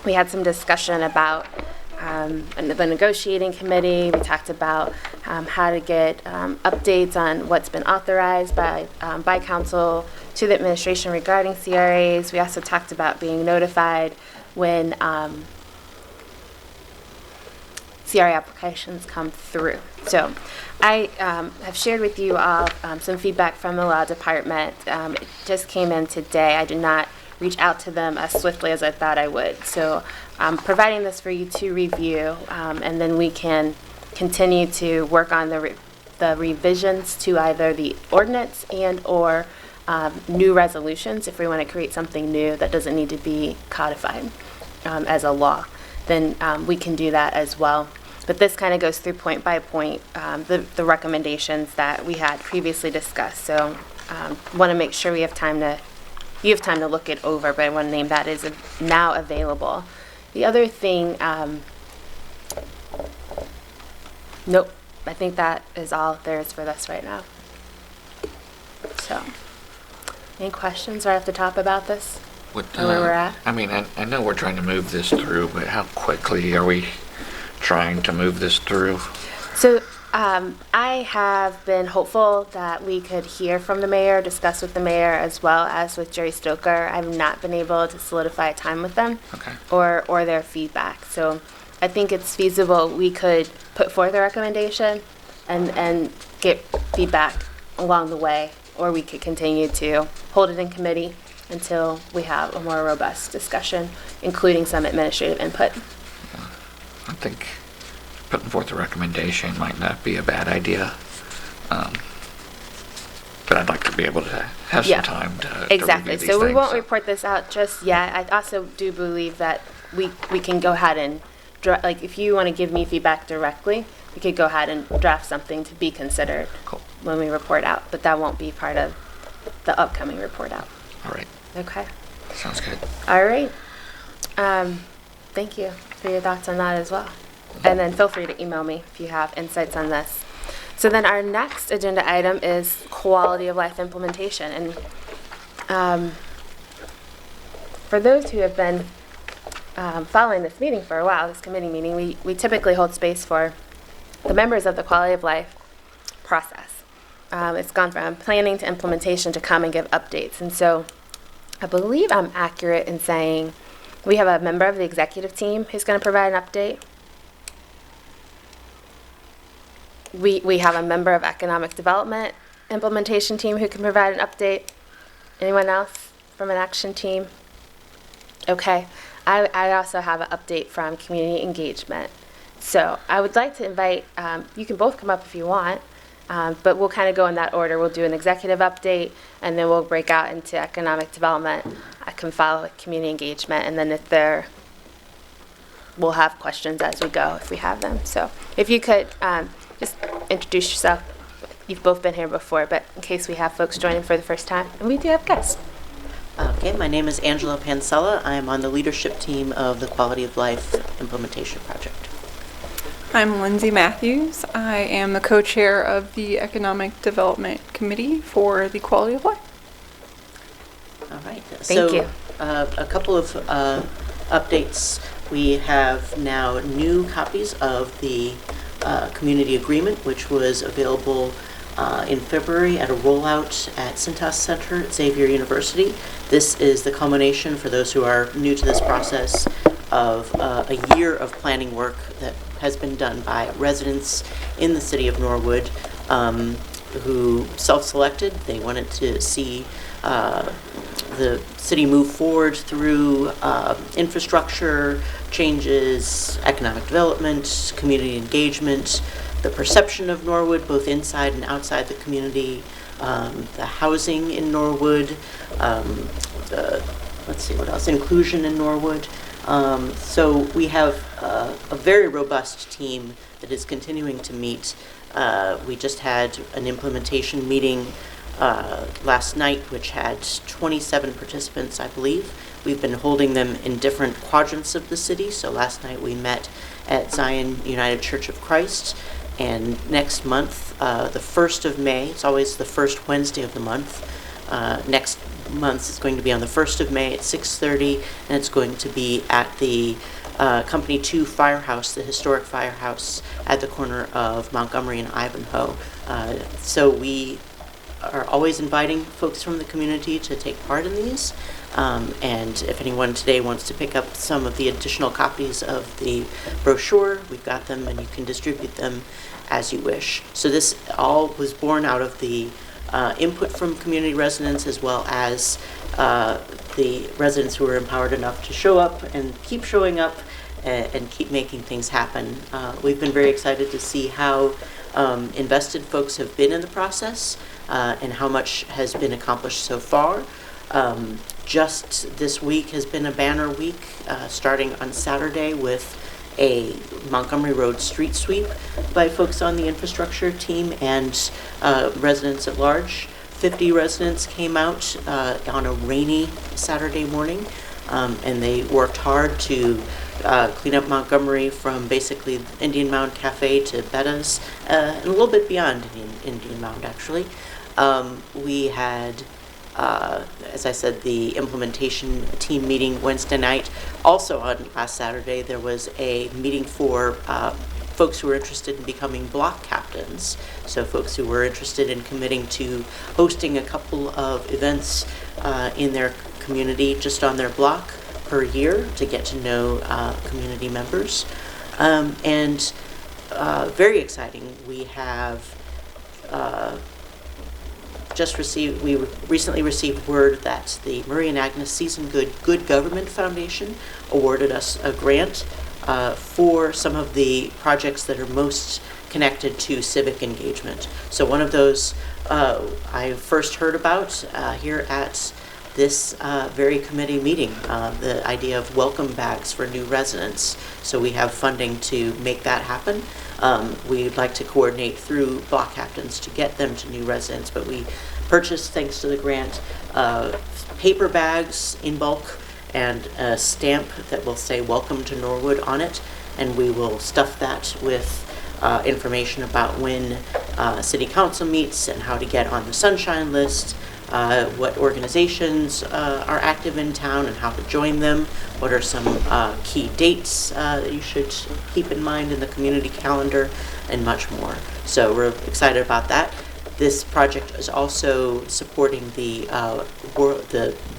Speaker 1: We had some discussion about the negotiating committee. We talked about how to get updates on what's been authorized by council to the administration regarding CRAs. We also talked about being notified when CRA applications come through. So I have shared with you all some feedback from the law department. It just came in today. I did not reach out to them as swiftly as I thought I would. So I'm providing this for you to review, and then we can continue to work on the revisions to either the ordinance and or new resolutions. If we want to create something new that doesn't need to be codified as a law, then we can do that as well. But this kind of goes through point by point the recommendations that we had previously discussed. So want to make sure you have time to look it over, but I want to name that is now available. The other thing, nope, I think that is all there is for this right now. So, any questions right off the top about this? Or where we're at?
Speaker 6: I mean, I know we're trying to move this through, but how quickly are we trying to move this through?
Speaker 1: So I have been hopeful that we could hear from the mayor, discuss with the mayor as well as with Jerry Stoker. I've not been able to solidify a time with them or their feedback. So I think it's feasible we could put forth a recommendation and get feedback along the way, or we could continue to hold it in committee until we have a more robust discussion, including some administrative input.
Speaker 6: I think putting forth a recommendation might not be a bad idea. But I'd like to be able to have some time to
Speaker 1: exactly.
Speaker 6: review these
Speaker 1: So we
Speaker 6: things,
Speaker 1: won't report this out just yet. I also do believe that we can go ahead and like if you want to give me feedback directly, we could go ahead and draft something to be considered when we report out. But that won't be part of the upcoming report out.
Speaker 6: All right.
Speaker 1: Okay.
Speaker 6: Sounds good.
Speaker 1: All right. Thank you for your thoughts on that as well. And then feel free to email me if you have insights on this. So then our next agenda item is quality of life implementation. And for those who have been following this meeting for a while, this committee meeting, we typically hold space for the members of the quality of life process. It's gone from planning to implementation to come and give updates. And so I believe I'm accurate in saying we have a member of the executive team who's going to provide an update. We have a member of economic development implementation team who can provide an update. Anyone else from an action team? Okay. I also have an update from community engagement. So I would like to invite, you can both come up if you want, but we'll kind of go in that order. We'll do an executive update, and then we'll break out into economic development. I can follow with community engagement, and then if we'll have questions as we go if we have them. So if you could just introduce yourself. You've both been here before, but in case we have folks joining for the first time, and we do have guests.
Speaker 7: Okay, my name is Angela Pansella. I am on the leadership team of the Quality of Life Implementation Project.
Speaker 8: I'm Lindsay Matthews. I am the co-chair of the Economic Development Committee for the Quality of Life.
Speaker 7: All right.
Speaker 1: Thank you.
Speaker 7: A couple of updates. We have now new copies of the community agreement, which was available in February at a rollout at Cintas Center at Xavier University. This is the culmination, for those who are new to this process, of a year of planning work that has been done by residents in the city of Norwood who self-selected. They wanted to see the city move forward through infrastructure changes, economic development, community engagement, the perception of Norwood, both inside and outside the community, the housing in Norwood, let's see what else, inclusion in Norwood. So we have a very robust team that is continuing to meet. We just had an implementation meeting last night, which had 27 participants, I believe. We've been holding them in different quadrants of the city. So last night we met at Zion United Church of Christ. And next month, the 1st of May, it's always the first Wednesday of the month. Next month is going to be on the 1st of May at 6:30, and it's going to be at the Company 2 Firehouse, the historic firehouse at the corner of Montgomery and Ivanhoe. So we are always inviting folks from the community to take part in these. And if anyone today wants to pick up some of the additional copies of the brochure, we've got them and you can distribute them as you wish. So this all was born out of the input from community residents, as well as the residents who were empowered enough to show up and keep showing up and keep making things happen. We've been very excited to see how invested folks have been in the process and how much has been accomplished so far. Just this week has been a banner week, starting on Saturday with a Montgomery Road street sweep by folks on the infrastructure team and residents at large. 50 residents came out on a rainy Saturday morning, and they worked hard to clean up Montgomery from basically Indian Mound Cafe to Betta's, and a little bit beyond Indian Mound, actually. We had, as I said, the implementation team meeting Wednesday night. Also on last Saturday, there was a meeting for folks who were interested in becoming block captains. So folks who were interested in committing to hosting a couple of events in their community, just on their block per year, to get to know community members. And very exciting, we have we recently received word that the Murray and Agnes Season Good Government Foundation awarded us a grant for some of the projects that are most connected to civic engagement. So one of those I first heard about here at this very committee meeting, the idea of welcome bags for new residents. So we have funding to make that happen. We'd like to coordinate through block captains to get them to new residents, but we purchased, thanks to the grant, paper bags in bulk and a stamp that will say "Welcome to Norwood" on it, and we will stuff that with information about when City Council meets and how to get on the Sunshine List, what organizations are active in town and how to join them, what are some key dates that you should keep in mind in the community calendar, and much more. So we're excited about that. This project is also supporting the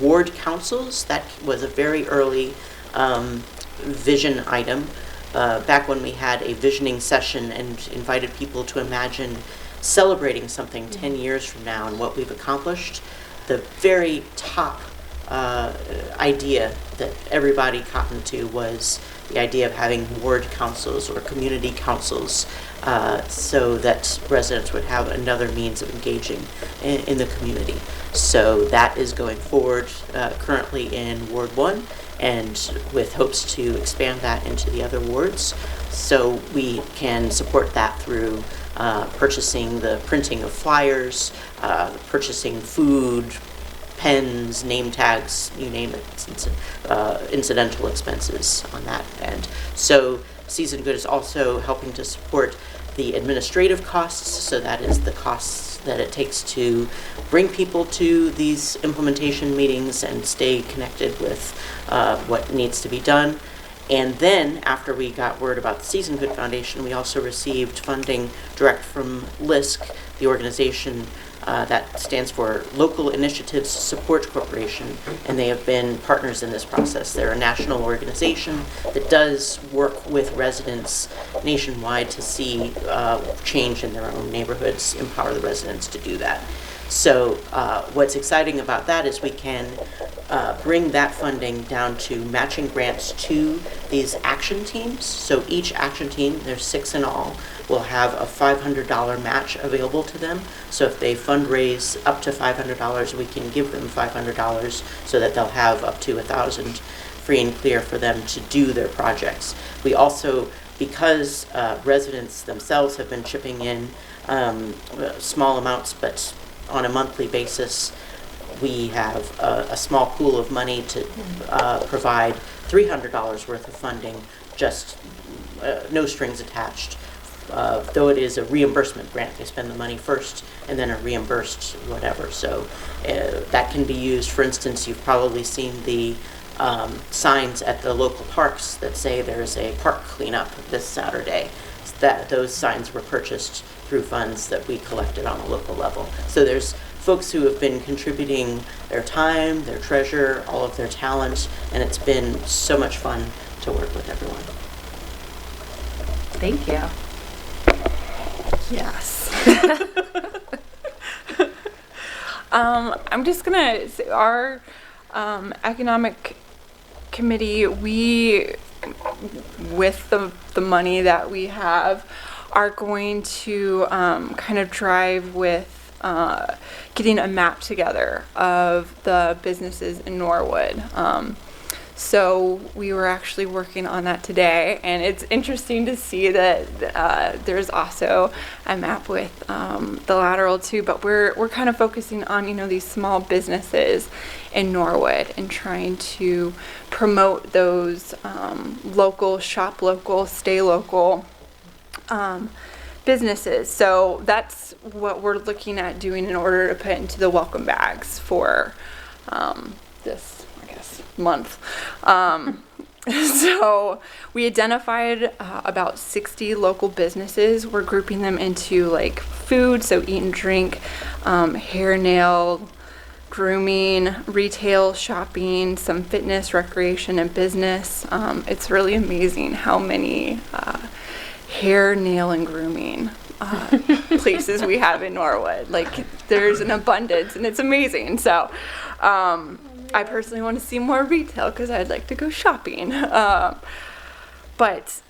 Speaker 7: ward councils. That was a very early vision item. Back when we had a visioning session and invited people to imagine celebrating something 10 years from now and what we've accomplished, the very top idea that everybody cottoned to was the idea of having ward councils or community councils, so that residents would have another means of engaging in the community. So that is going forward currently in Ward 1, and with hopes to expand that into the other wards. So we can support that through purchasing the printing of flyers, purchasing food, pens, name tags, you name it, incidental expenses on that end. So Season Good is also helping to support the administrative costs, so that is the costs that it takes to bring people to these implementation meetings and stay connected with what needs to be done. And then, after we got word about the Season Good Foundation, we also received funding direct from LISC, the organization that stands for Local Initiatives Support Corporation, and they have been partners in this process. They're a national organization that does work with residents nationwide to see change in their own neighborhoods, empower the residents to do that. So what's exciting about that is we can bring that funding down to matching grants to these action teams. So each action team, there's 6 in all, will have a $500 match available to them. So if they fundraise up to $500, we can give them $500 so that they'll have up to $1,000 free and clear for them to do their projects. We also, because residents themselves have been chipping in small amounts, but on a monthly basis, we have a small pool of money to provide $300 worth of funding, just no strings attached. Though it is a reimbursement grant, they spend the money first and then are reimbursed whatever. So that can be used. For instance, you've probably seen the signs at the local parks that say there's a park cleanup this Saturday. Those signs were purchased through funds that we collected on a local level. So there's folks who have been contributing their time, their treasure, all of their talent, and it's been so much fun to work with everyone.
Speaker 1: Thank you.
Speaker 8: Yes. I'm just gonna say our economic committee, we, with the money that we have, are going to kind of drive with getting a map together of the businesses in Norwood. So we were actually working on that today, and it's interesting to see that there's also a map with the lateral too, but we're kind of focusing on, you know, these small businesses in Norwood and trying to promote those local, shop local, stay local businesses. So that's what we're looking at doing in order to put into the welcome bags for this, I guess, month. So we identified about 60 local businesses. We're grouping them into like food, so eat and drink, hair, nail, grooming, retail, shopping, some fitness, recreation, and business. It's really amazing how many hair, nail, and grooming places we have in Norwood. Like, there's an abundance, and it's amazing. So I personally want to see more retail because I'd like to go shopping. But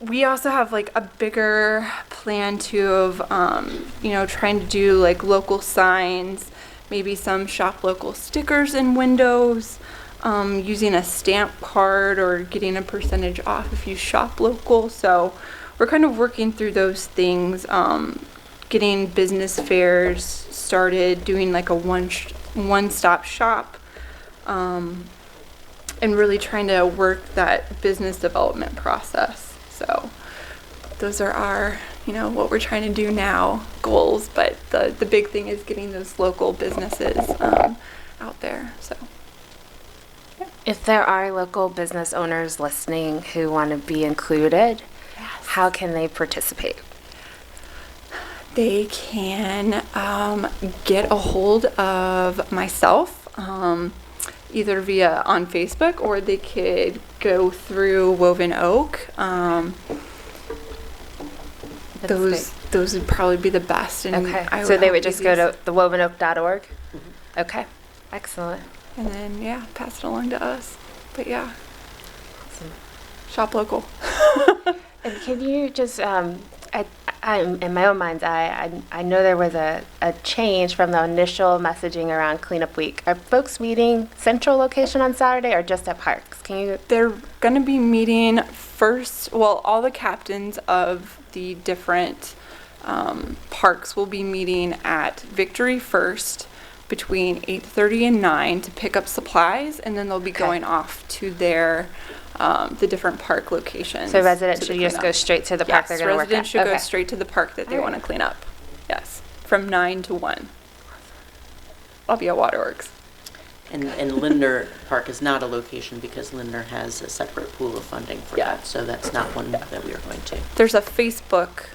Speaker 8: we also have like a bigger plan too of, you know, trying to do like local signs, maybe some shop local stickers in windows, using a stamp card or getting a percentage off if you shop local. So we're kind of working through those things, getting business fairs started, doing like a one-stop shop, and really trying to work that business development process. So those are our, you know, what we're trying to do now, goals, but the big thing is getting those local businesses out there. So
Speaker 1: If there are local business owners listening who want to be included, how can they participate?
Speaker 8: they can get a hold of myself, either via on Facebook, or they could go through Woven Oak. Those would probably be the best. And
Speaker 1: Okay, so they would just go to thewovenoak.org?
Speaker 7: Mm-hmm.
Speaker 1: Okay, excellent.
Speaker 8: And then, yeah, pass it along to us. But yeah, shop local.
Speaker 1: And can you just, I'm in my own mind's eye, I know there was a change from the initial messaging around cleanup week. Are folks meeting central location on Saturday or just at parks? Can you?
Speaker 8: They're going to be meeting first, well, all the captains of the different parks will be meeting at Victory first between 8:30 and 9 to pick up supplies, and then they'll be going off to their the different park locations.
Speaker 1: So residents should
Speaker 8: clean
Speaker 1: just
Speaker 8: up.
Speaker 1: go straight to the park they're going to work at?
Speaker 8: Residents should go
Speaker 1: Okay.
Speaker 8: straight to the park that they
Speaker 1: All
Speaker 8: want
Speaker 1: right.
Speaker 8: to clean up. Yes, from 9 to 1. I'll be at Waterworks.
Speaker 7: And Lindner Park is not a location because Lindner has a separate pool of funding for
Speaker 8: Yeah.
Speaker 7: that, so that's not one that we are going to.
Speaker 8: There's a Facebook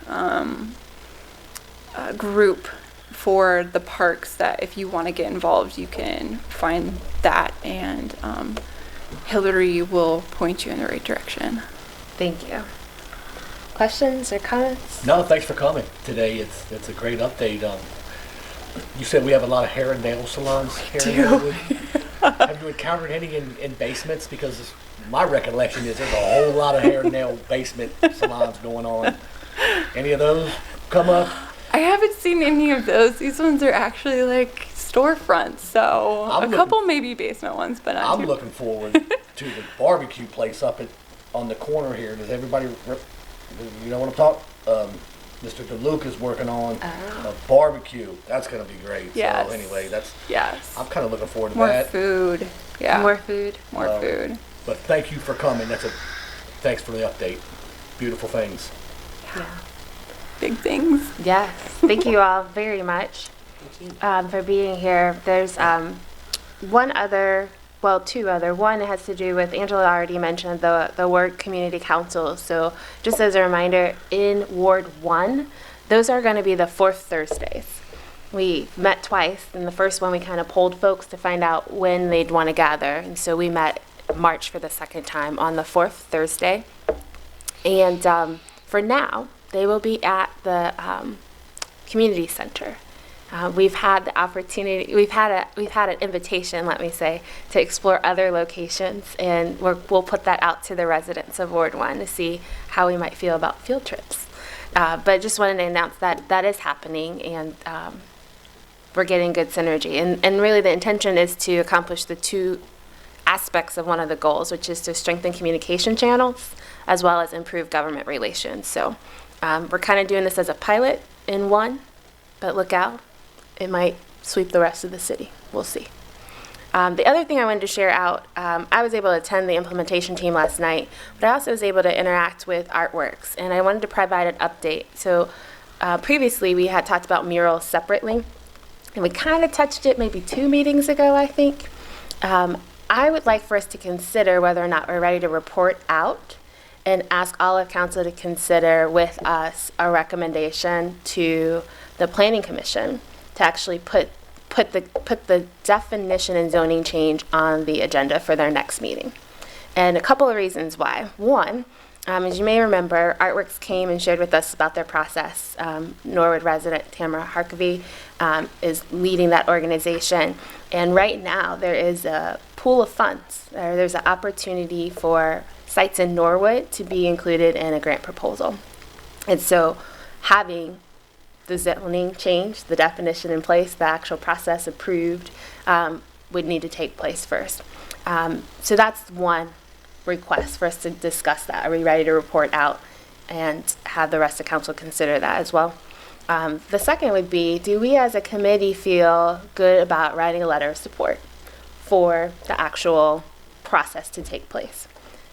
Speaker 8: group for the parks that if you want to get involved, you can find that, and Hillary will point you in the right direction.
Speaker 1: Thank you. Questions or comments?
Speaker 5: No, thanks for coming today. It's a great update. You said we have a lot of hair and nail salons here in Norwood. Have you encountered any in basements? Because my recollection is there's a whole lot of hair and nail basement salons going on. Any of those come up?
Speaker 8: I haven't seen any of those. These ones are actually like storefronts, so
Speaker 5: I'm
Speaker 8: couple maybe basement ones, but not
Speaker 5: I'm
Speaker 8: too.
Speaker 5: looking forward to the barbecue place up on the corner here. Does everybody, you know what I'm talking? Mr. DeLuke is working on a barbecue. That's going to be great.
Speaker 8: Yes.
Speaker 5: So anyway,
Speaker 8: Yes.
Speaker 5: I'm kind of looking forward to
Speaker 8: More
Speaker 5: that.
Speaker 8: food. Yeah.
Speaker 1: More food?
Speaker 8: More food.
Speaker 5: But thank you for coming. Thanks for the update. Beautiful things.
Speaker 1: Yeah.
Speaker 8: Big things.
Speaker 1: Yes. Thank you all very much for being here. There's two other. One has to do with, Angela already mentioned, the Ward Community Council. So just as a reminder, in Ward 1, those are going to be the fourth Thursdays. We met twice. In the first one, we kind of polled folks to find out when they'd want to gather. And so we met March for the second time on the fourth Thursday. And for now, they will be at the community center. We've had the opportunity, we've had an invitation, let me say, to explore other locations, and we'll put that out to the residents of Ward 1 to see how we might feel about field trips. But just wanted to announce that that is happening, and we're getting good synergy. And really the intention is to accomplish the two aspects of one of the goals, which is to strengthen communication channels as well as improve government relations. So we're kind of doing this as a pilot in one, but look out, it might sweep the rest of the city. We'll see. The other thing I wanted to share out, I was able to attend the implementation team last night, but I also was able to interact with Artworks, and I wanted to provide an update. So previously we had talked about murals separately, and we kind of touched it maybe 2 meetings ago, I think. I would like for us to consider whether or not we're ready to report out and ask all of council to consider with us a recommendation to the Planning Commission to actually put the definition and zoning change on the agenda for their next meeting. And a couple of reasons why. One, as you may remember, Artworks came and shared with us about their process. Norwood resident Tamara Harkavy is leading that organization. And right now there is a pool of funds. There's an opportunity for sites in Norwood to be included in a grant proposal. And so having the zoning change, the definition in place, the actual process approved would need to take place first. So that's one request for us to discuss that. Are we ready to report out and have the rest of council consider that as well? The second would be, do we as a committee feel good about writing a letter of support for the actual process to take place?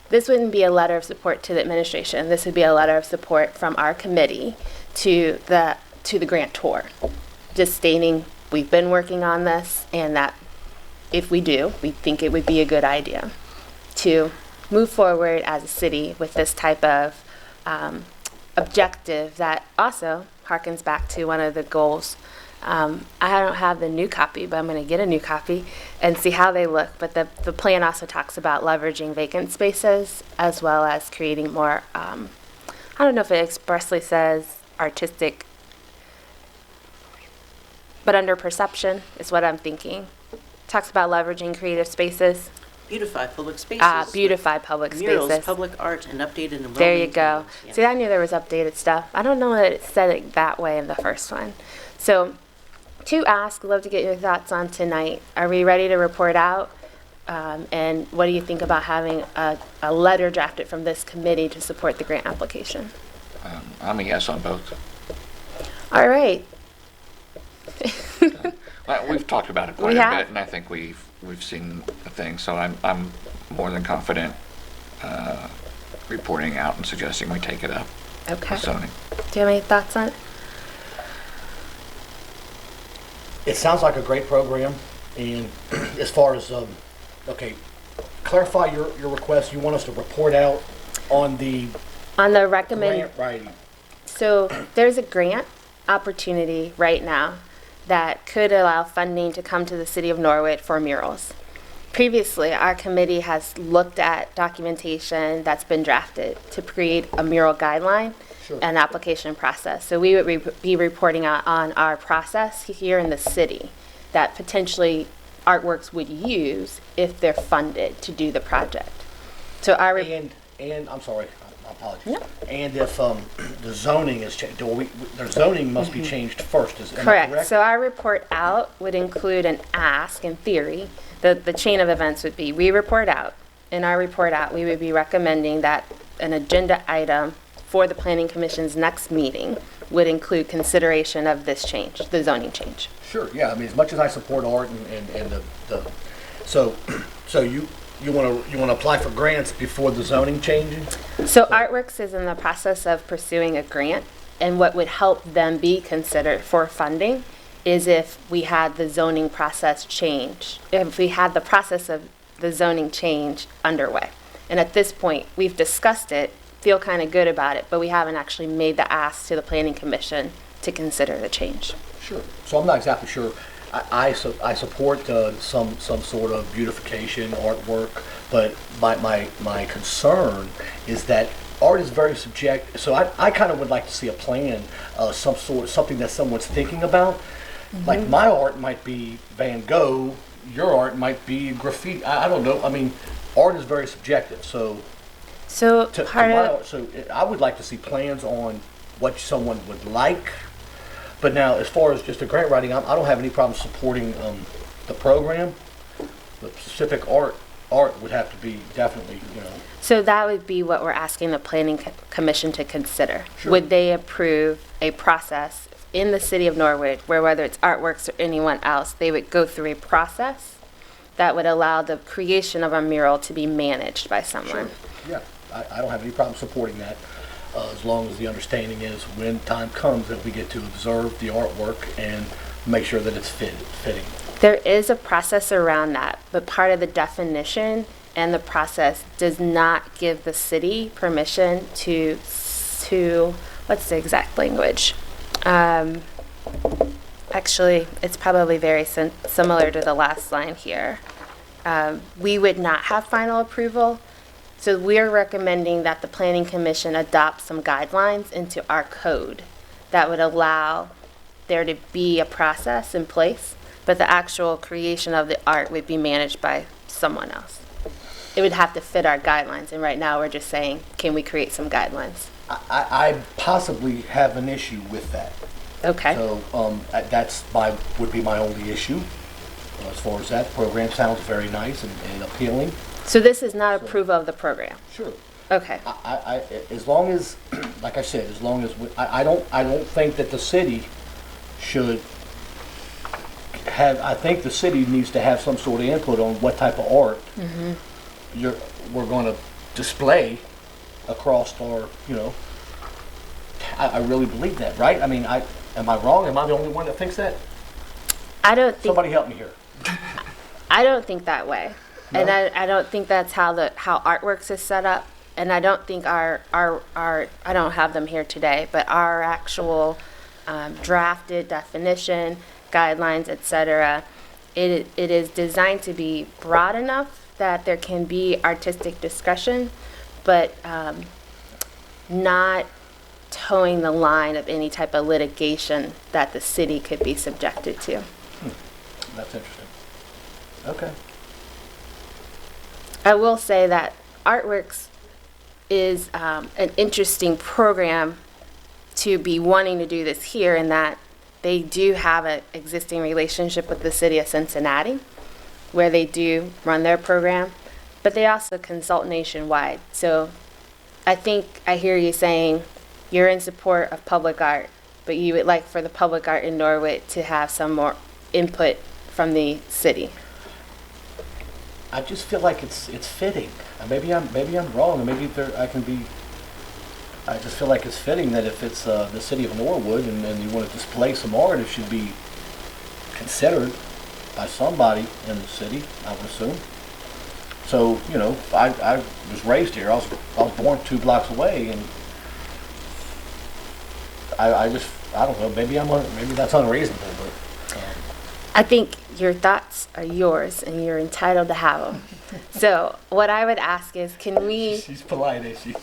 Speaker 1: This wouldn't be a letter of support to the administration. This would be a letter of support from our committee to the grantor, just stating we've been working on this, and that if we do, we think it would be a good idea to move forward as a city with this type of objective that also harkens back to one of the goals. I don't have the new copy, but I'm going to get a new copy and see how they look. But the plan also talks about leveraging vacant spaces as well as creating more, I don't know if it expressly says artistic, but under perception is what I'm thinking. Talks about leveraging creative spaces.
Speaker 7: Beautify public spaces.
Speaker 1: Beautify public
Speaker 7: Murals,
Speaker 1: spaces.
Speaker 7: public art, and updated and
Speaker 1: There you go.
Speaker 7: Yeah.
Speaker 1: See, I knew there was updated stuff. I don't know that it said it that way in the first one. So to ask, love to get your thoughts on tonight. Are we ready to report out? And what do you think about having a letter drafted from this committee to support the grant application?
Speaker 6: I'm a yes on both.
Speaker 1: All right.
Speaker 6: Well, we've talked about it quite
Speaker 1: We
Speaker 6: a
Speaker 1: have.
Speaker 6: bit, and I think we've seen the thing. So I'm more than confident reporting out and suggesting we take it up.
Speaker 1: Okay.
Speaker 6: with zoning.
Speaker 1: Do you have any thoughts on it?
Speaker 5: It sounds like a great program, and as far as, okay, clarify your request. You want us to report out on the
Speaker 1: On the recommend.
Speaker 5: grant writing?
Speaker 1: So there's a grant opportunity right now that could allow funding to come to the city of Norwood for murals. Previously, our committee has looked at documentation that's been drafted to create a mural guideline
Speaker 5: Sure.
Speaker 1: and application process. So we would be reporting out on our process here in the city that potentially Artworks would use if they're funded to do the project. So our
Speaker 5: And I'm sorry, I apologize.
Speaker 1: No.
Speaker 5: And if the zoning is changed, their zoning must be changed first, am I
Speaker 1: Correct.
Speaker 5: correct?
Speaker 1: So our report out would include an ask, in theory. The chain of events would be, we report out. In our report out, we would be recommending that an agenda item for the Planning Commission's next meeting would include consideration of this change, the zoning change.
Speaker 5: Sure, yeah, I mean, as much as I support art and so you want to apply for grants before the zoning changes?
Speaker 1: So Artworks is in the process of pursuing a grant, and what would help them be considered for funding is if we had the zoning process change, if we had the process of the zoning change underway. And at this point, we've discussed it, feel kind of good about it, but we haven't actually made the ask to the Planning Commission to consider the change.
Speaker 5: Sure. So I'm not exactly sure. I support some sort of beautification, artwork, but my concern is that art is very subjective. So I kind of would like to see a plan, something that someone's thinking about. Like my art might be Van Gogh, your art might be graffiti. I don't know. I mean, art is very subjective. So I would like to see plans on what someone would like. But now, as far as just the grant writing, I don't have any problem supporting the program. The specific art would have to be definitely,
Speaker 1: So that would be what we're asking the Planning Commission to consider.
Speaker 5: Sure.
Speaker 1: Would they approve a process in the city of Norwood where, whether it's Artworks or anyone else, they would go through a process that would allow the creation of a mural to be managed by someone?
Speaker 5: Yeah, I don't have any problem supporting that, as long as the understanding is when time comes that we get to observe the artwork and make sure that it's fitting.
Speaker 1: There is a process around that, but part of the definition and the process does not give the city permission to what's the exact language? Actually, it's probably very similar to the last line here. We would not have final approval, so we're recommending that the Planning Commission adopt some guidelines into our code that would allow there to be a process in place, but the actual creation of the art would be managed by someone else. It would have to fit our guidelines, and right now we're just saying, can we create some guidelines?
Speaker 5: I possibly have an issue with that.
Speaker 1: Okay.
Speaker 5: So would be my only issue as far as that. Program sounds very nice and appealing.
Speaker 1: So this is not approval of the program?
Speaker 5: Sure.
Speaker 1: Okay.
Speaker 5: I as long as, like I said, as long as I don't think that the city should have. I think the city needs to have some sort of input on what type of art we're going to display across our. I really believe that, right? I mean, am I wrong? Am I the only one that thinks that?
Speaker 1: I don't think.
Speaker 5: Somebody help me here.
Speaker 1: I don't think that way,
Speaker 5: No?
Speaker 1: and I don't think that's how Artworks is set up, and I don't think our I don't have them here today, but our actual drafted definition, guidelines, etc. It is designed to be broad enough that there can be artistic discussion, but not towing the line of any type of litigation that the city could be subjected to.
Speaker 5: That's interesting. Okay.
Speaker 1: I will say that Artworks is an interesting program to be wanting to do this here, in that they do have an existing relationship with the city of Cincinnati, where they do run their program, but they also consult nationwide. So I think I hear you saying you're in support of public art, but you would like for the public art in Norwood to have some more input from the city.
Speaker 5: I just feel like it's fitting. Maybe I'm wrong, and maybe I can be. I just feel like it's fitting that if it's the city of Norwood and you want to display some art, it should be considered by somebody in the city, I would assume. So I was raised here. I was born 2 blocks away, and I don't know. Maybe that's unreasonable, but.
Speaker 1: I think your thoughts are yours, and you're entitled to have them. So what I would ask is, can we?
Speaker 5: She's polite, is she?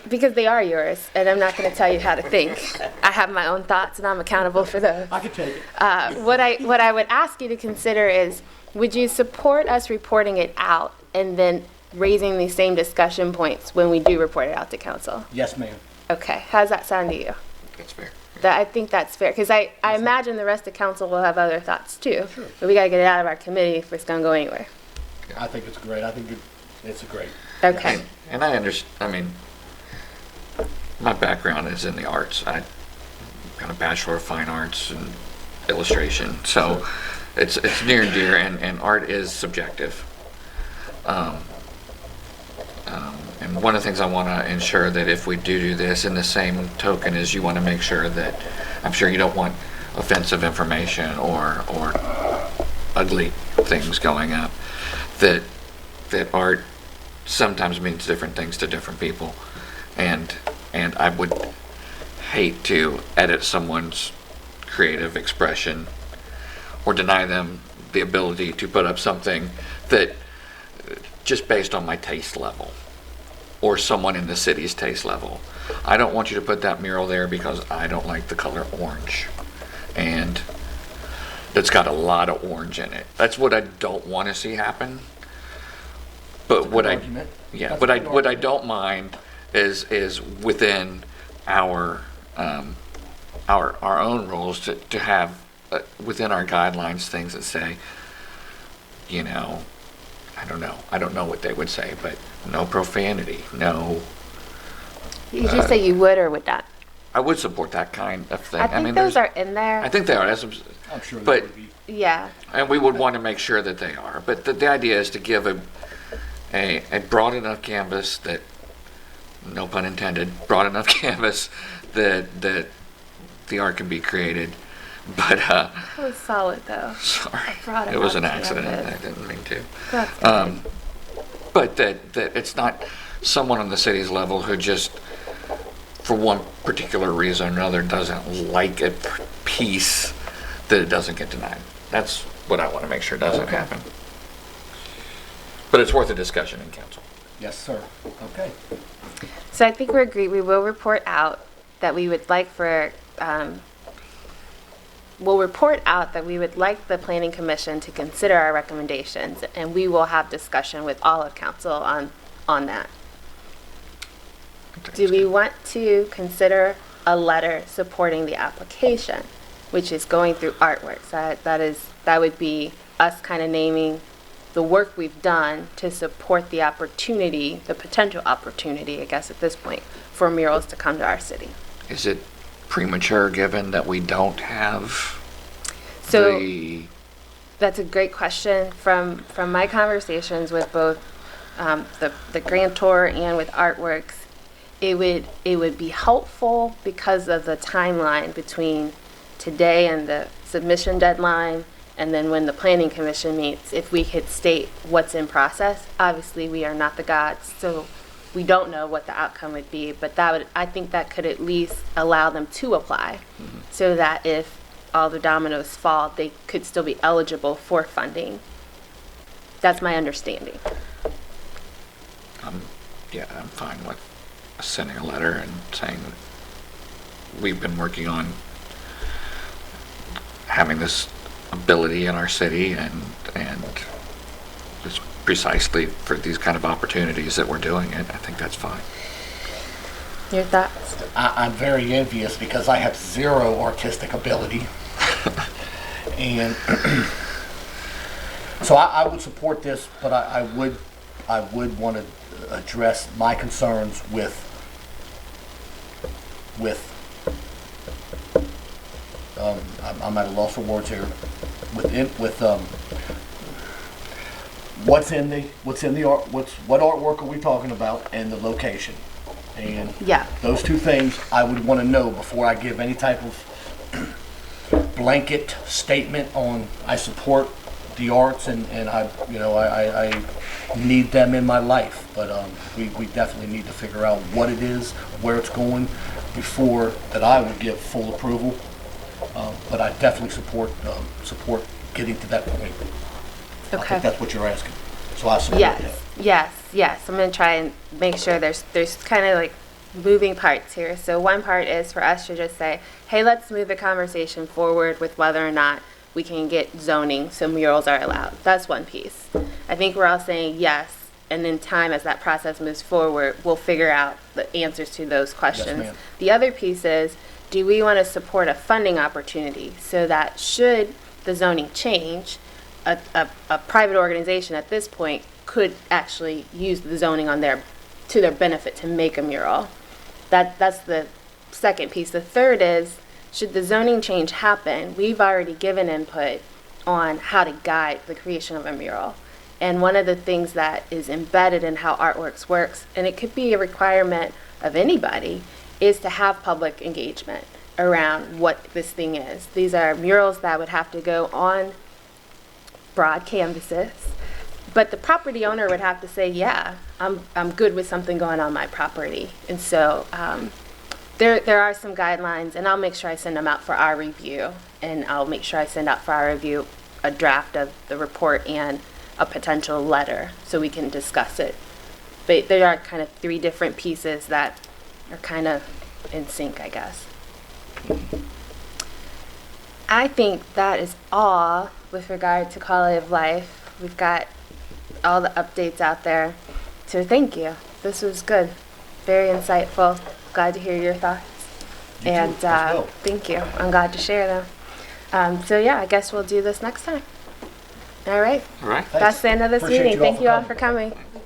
Speaker 1: Because they are yours, and I'm not going to tell you how to think. I have my own thoughts, and I'm accountable for those.
Speaker 5: I can take it.
Speaker 1: What I would ask you to consider is, would you support us reporting it out and then raising these same discussion points when we do report it out to council?
Speaker 5: Yes, ma'am.
Speaker 1: Okay. How's that sound to you?
Speaker 6: That's fair.
Speaker 1: I think that's fair, because I imagine the rest of council will have other thoughts too.
Speaker 5: Sure.
Speaker 1: But we got to get it out of our committee if it's going to go anywhere.
Speaker 5: I think it's great. I think it's great.
Speaker 1: Okay.
Speaker 6: And I understand, I mean, my background is in the arts. I got a Bachelor of Fine Arts and illustration, so it's near and dear, and art is subjective. And one of the things I want to ensure that if we do this, in the same token, is you want to make sure that, I'm sure you don't want offensive information or ugly things going up, that art sometimes means different things to different people, and I would hate to edit someone's creative expression or deny them the ability to put up something that just based on my taste level or someone in the city's taste level. I don't want you to put that mural there because I don't like the color orange. And that's got a lot of orange in it. That's what I don't want to see happen. But what I,
Speaker 5: argument.
Speaker 6: yeah,
Speaker 5: That's
Speaker 6: what
Speaker 5: a
Speaker 6: I,
Speaker 5: good
Speaker 6: what I
Speaker 5: argument.
Speaker 6: don't mind is within our own rules to have within our guidelines things that say, you know, I don't know what they would say, but no profanity, no.
Speaker 1: You just say you would or would not.
Speaker 6: I would support that kind of thing.
Speaker 1: I think
Speaker 6: mean,
Speaker 1: those
Speaker 6: there's-
Speaker 1: are in there.
Speaker 6: I think they are.
Speaker 5: I'm sure
Speaker 6: But-
Speaker 5: that would be.
Speaker 1: Yeah.
Speaker 6: And we would want to make sure that they are. But the idea is to give a broad enough canvas that, no pun intended, broad enough canvas that the art can be created. But
Speaker 1: That was solid though.
Speaker 6: sorry,
Speaker 1: brought
Speaker 6: it was an
Speaker 1: enough
Speaker 6: accident.
Speaker 1: canvas.
Speaker 6: I didn't mean to.
Speaker 1: That's good.
Speaker 6: But that it's not someone on the city's level who just, for one particular reason or another, doesn't like a piece, that it doesn't get denied. That's what I want to make sure doesn't happen. But it's worth a discussion in council.
Speaker 5: Yes, sir. Okay.
Speaker 1: So I think we agree, we will report out that we would like for, we'll report out that we would like the planning commission to consider our recommendations, and we will have discussion with all of council on that. Do we want to consider a letter supporting the application, which is going through artworks? That would be us kind of naming the work we've done to support the opportunity, the potential opportunity, I guess at this point, for murals to come to our city.
Speaker 6: Is it premature given that we don't have
Speaker 1: So
Speaker 6: the,
Speaker 1: that's a great question. From my conversations with both the grantor and with Artworks, it would be helpful because of the timeline between today and the submission deadline, and then when the planning commission meets, if we could state what's in process. Obviously, we are not the gods, so we don't know what the outcome would be, but I think that could at least allow them to apply, so that if all the dominoes fall, they could still be eligible for funding. That's my understanding.
Speaker 6: yeah, I'm fine with sending a letter and saying we've been working on having this ability in our city and it's precisely for these kind of opportunities that we're doing it. I think that's fine.
Speaker 1: Your thoughts?
Speaker 5: I'm very envious because I have zero artistic ability. And so I would support this, but I would want to address my concerns with I'm at a loss for words here. What's in the art? What artwork are we talking about, and the location? And
Speaker 1: Yeah.
Speaker 5: those two things I would want to know before I give any type of blanket statement on I support the arts and I need them in my life. But we definitely need to figure out what it is, where it's going, before that I would give full approval. But I definitely support getting to that point. I
Speaker 1: Okay.
Speaker 5: think that's what you're asking. So I support that.
Speaker 1: Yes. I'm gonna try and make sure there's kind of like moving parts here. So one part is for us to just say, hey, let's move the conversation forward with whether or not we can get zoning so murals are allowed. That's one piece. I think we're all saying yes, and in time as that process moves forward, we'll figure out the answers to those questions.
Speaker 5: ma'am.
Speaker 1: The other piece is, do we want to support a funding opportunity so that should the zoning change, a private organization at this point could actually use the zoning to their benefit to make a mural? That's the second piece. The third is, should the zoning change happen, we've already given input on how to guide the creation of a mural. And one of the things that is embedded in how Artworks works, and it could be a requirement of anybody, is to have public engagement around what this thing is. These are murals that would have to go on broad canvases, but the property owner would have to say, yeah, I'm good with something going on my property. And so there are some guidelines, and I'll make sure I send them out for our review, and I'll make sure I send out for our review a draft of the report and a potential letter so we can discuss it. But there are kind of 3 different pieces that are kind of in sync, I guess. I think that is all with regard to quality of life. We've got all the updates out there. So thank you. This was good. Very insightful. Glad to hear your thoughts. And thank you. I'm glad to share them. So yeah, I guess we'll do this next time. All right.
Speaker 6: All right.
Speaker 1: That's the end of this
Speaker 5: Appreciate
Speaker 1: meeting.
Speaker 5: you all
Speaker 1: Thank
Speaker 5: for
Speaker 1: you all
Speaker 5: coming.
Speaker 1: for coming.